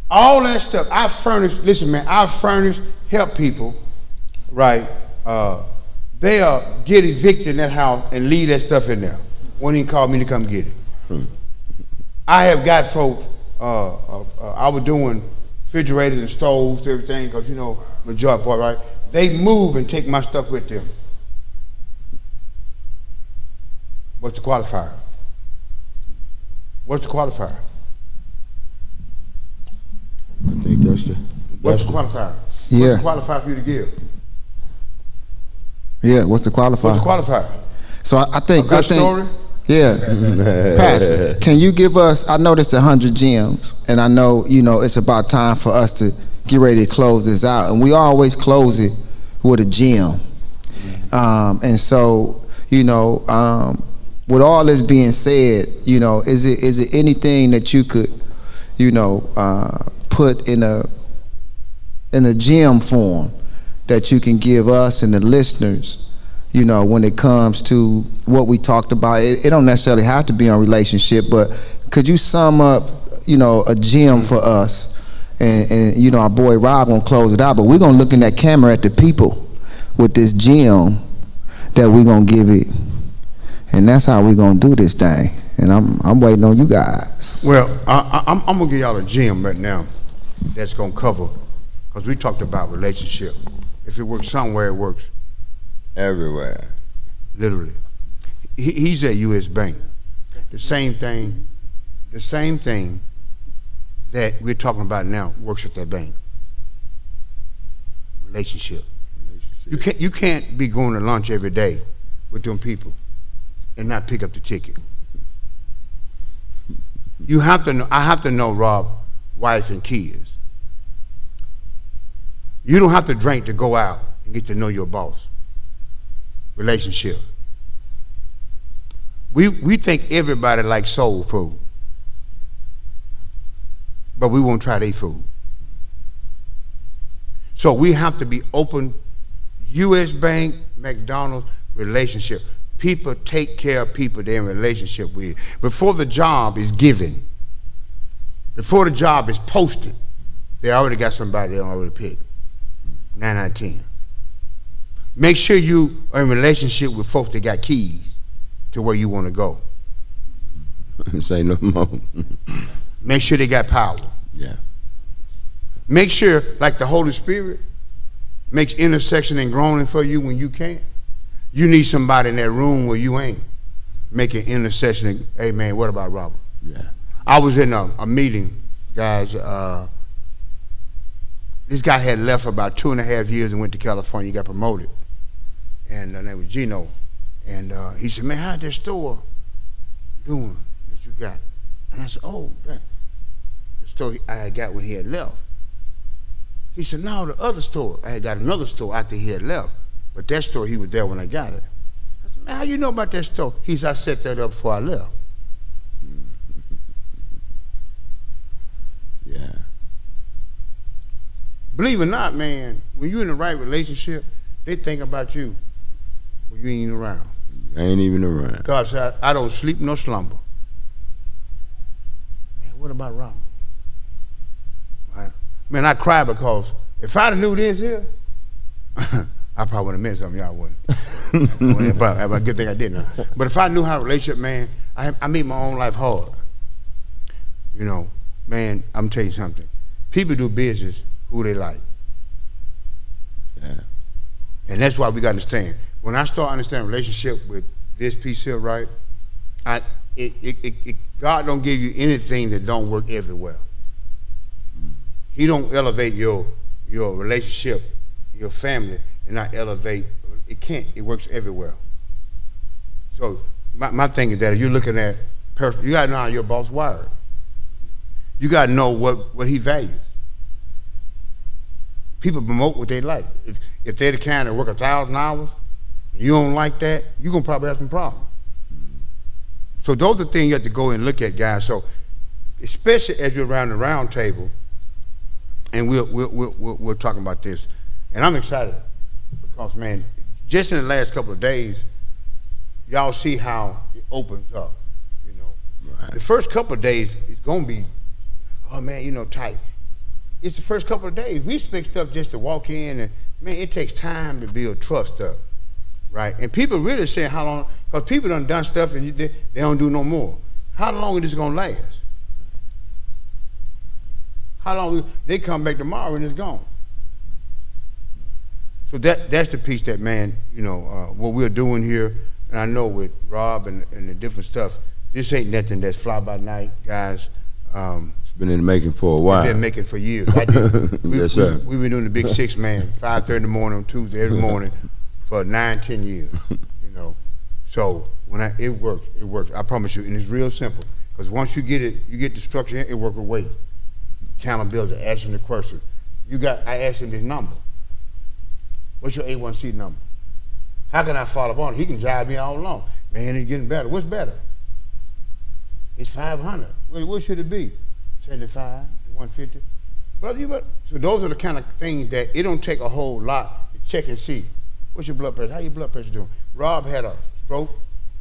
B: all that stuff. I furnish. Listen, man. I furnish, help people, right? They'll get evicted in that house and leave that stuff in there. Won't even call me to come get it. I have got folks. I was doing refrigerators and stoves, everything, because majority part, right? They move and take my stuff with them. What's the qualifier? What's the qualifier?
A: I think that's the.
B: What's the qualifier?
C: Yeah.
B: What's the qualifier for you to give?
C: Yeah. What's the qualifier?
B: What's the qualifier?
C: So I think.
B: Story?
C: Yeah. Pastor, can you give us, I know there's 100 gems, and I know, it's about time for us to get ready to close this out. And we always close it with a gem. And so, with all this being said, is it anything that you could, put in a gem form that you can give us and the listeners, when it comes to what we talked about? It don't necessarily have to be on relationship, but could you sum up, a gem for us? And our boy Rob gonna close it out, but we're gonna look in that camera at the people with this gem that we're gonna give it, and that's how we're gonna do this thing. And I'm waiting on you guys.
B: Well, I'm gonna give y'all a gem right now that's gonna cover, because we talked about relationship. If it works somewhere, it works
A: everywhere.
B: Literally. He's at U.S. Bank. The same thing that we're talking about now works at that bank. Relationship. You can't be going to lunch every day with them people and not pick up the ticket. You have to know. I have to know Rob's wife and kids. You don't have to drink to go out and get to know your boss. Relationship. We think everybody likes soul food, but we won't try their food. So we have to be open. U.S. Bank, McDonald's, relationship. People take care of people they're in relationship with. Before the job is given, before the job is posted, they already got somebody they already picked. 9 out of 10. Make sure you are in relationship with folks that got keys to where you want to go.
A: Say no more.
B: Make sure they got power.
A: Yeah.
B: Make sure, like the Holy Spirit makes intercession and groaning for you when you can't. You need somebody in that room where you ain't making intercession. And, hey man, what about Robert?
A: Yeah.
B: I was in a meeting, guys. This guy had left for about 2.5 years and went to California. He got promoted, and his name was Gino. And he said, "Man, how's that store doing that you got?" And I said, "Oh, that the store I had got when he had left." He said, "No, the other store. I had got another store after he had left, but that store he was there when I got it." I said, "Man, how you know about that store?" He said, "I set that up before I left."
A: Yeah.
B: Believe it or not, man, when you're in the right relationship, they think about you when you ain't even around.
A: I ain't even around.
B: God said, I don't sleep nor slumber. Man, what about Robert? Right? Man, I cry because if I'd have knew this here, I probably would have met some of y'all wouldn't. Probably a good thing I didn't. But if I knew how a relationship, man, I made my own life hard. You know, man, I'm telling you something. People do business who they like.
A: Yeah.
B: And that's why we got to understand. When I start understanding relationship with this piece here, right, God don't give you anything that don't work everywhere. He don't elevate your relationship, your family, and not elevate. It can't. It works everywhere. So my thing is that if you're looking at person, you got to know how your boss wired. You got to know what he values. People promote what they like. If they're the kind that work 1,000 hours, and you don't like that, you're going to probably have some problems. So those are things you have to go and look at, guys. So especially as you're around the round table, and we're talking about this, and I'm excited because, man, just in the last couple of days, y'all see how it opens up, you know. Right. The first couple of days is going to be, oh, man, you know, tight. It's the first couple of days. We expect stuff just to walk in, and, man, it takes time to build trust up, right? And people really say how long, because people done stuff and they don't do no more. How long is this going to last? How long? They come back tomorrow and it's gone. So that's the piece that, man, you know, what we're doing here, and I know with Rob and the different stuff, this ain't nothing that's fly by night, guys.
A: Been in the making for a while.
B: It's been making for years.
A: Yes, sir.
B: We've been doing the Big Six, man, 5:30 in the morning on Tuesday every morning for 9-10 years. You know, so when it works. It works. I promise you, and it's real simple. Because once you get it, you get the structure. It works with weight, accountability, asking the question. I asked him his number. What's your A1C number? How can I follow up on it? He can drive me all along. Man, it's getting better. What's better? It's 500. What should it be? 75 to 150. Brother, so those are the kind of things that it don't take a whole lot to check and see. What's your blood pressure? How your blood pressure doing? Rob had a stroke,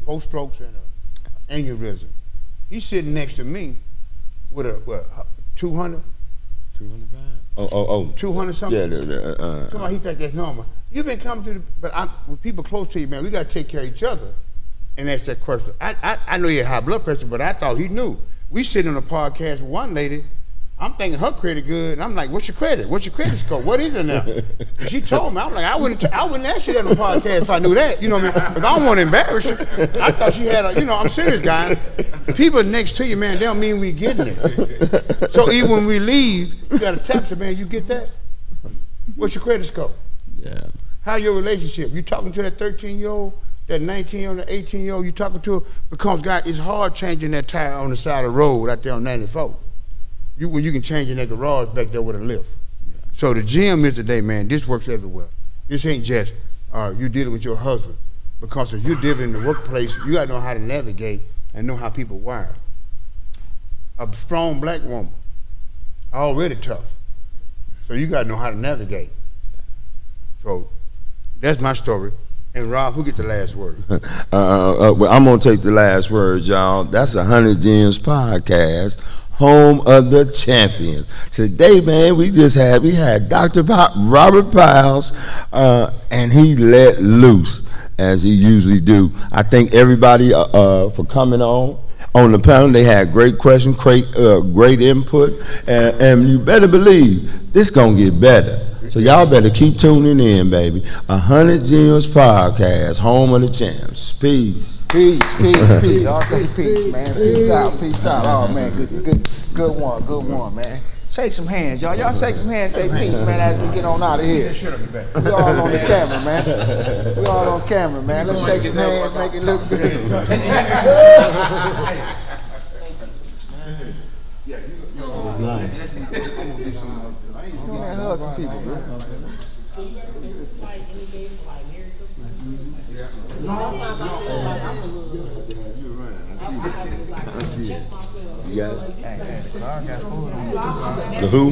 B: 4 strokes, and an aneurysm. He's sitting next to me with a 200?
A: 200
B: 200 something?
A: Yeah.
B: Somebody he think that's normal. You've been coming to with people close to you, man, we got to take care of each other and ask that question. I know you had high blood pressure, but I thought he knew. We sit on a podcast with one lady. I'm thinking her credit good, and I'm like, "What's your credit? What's your credit score? What is it now?" And she told me. I'm like, "I wouldn't ask you that on the podcast if I knew that." You know what I mean? Because I don't want to embarrass you. I thought she had I'm serious, guys. People next to you, man, they don't mean we getting it. So even when we leave, you got to text her, man. You get that? What's your credit score?
A: Yeah.
B: How your relationship? You talking to that 13-year-old? That 19-year-old, that 18-year-old you talking to, because, God, it's hard changing that tire on the side of the road out there on 94. When you can change in that garage back there with a lift. Yeah. So the gym is today, man, this works everywhere. This ain't just you dealing with your husband. Because if you're dealing in the workplace, you got to know how to navigate and know how people wire. A strong black woman, already tough. So you got to know how to navigate. So that's my story. And Rob, who get the last word?
A: Well, I'm gonna take the last words, y'all. That's 100 Gems podcast, home of the champions. Today, man, we had Dr. Robert Pyles, and he let loose as he usually do. I thank everybody for coming on the panel. They had great questions, great input, and you better believe this gonna get better. So y'all better keep tuning in, baby. 100 Gems podcast, home of the champs. Peace.
C: Peace. Y'all say peace, man. Peace out. Oh man, good one, man. Shake some hands, y'all. Y'all shake some hands, say peace, man, as we get on out of here. We all on the camera, man. Let's shake some hands, make it look good. Hug some people, man.
A: I see it. You got it? The who?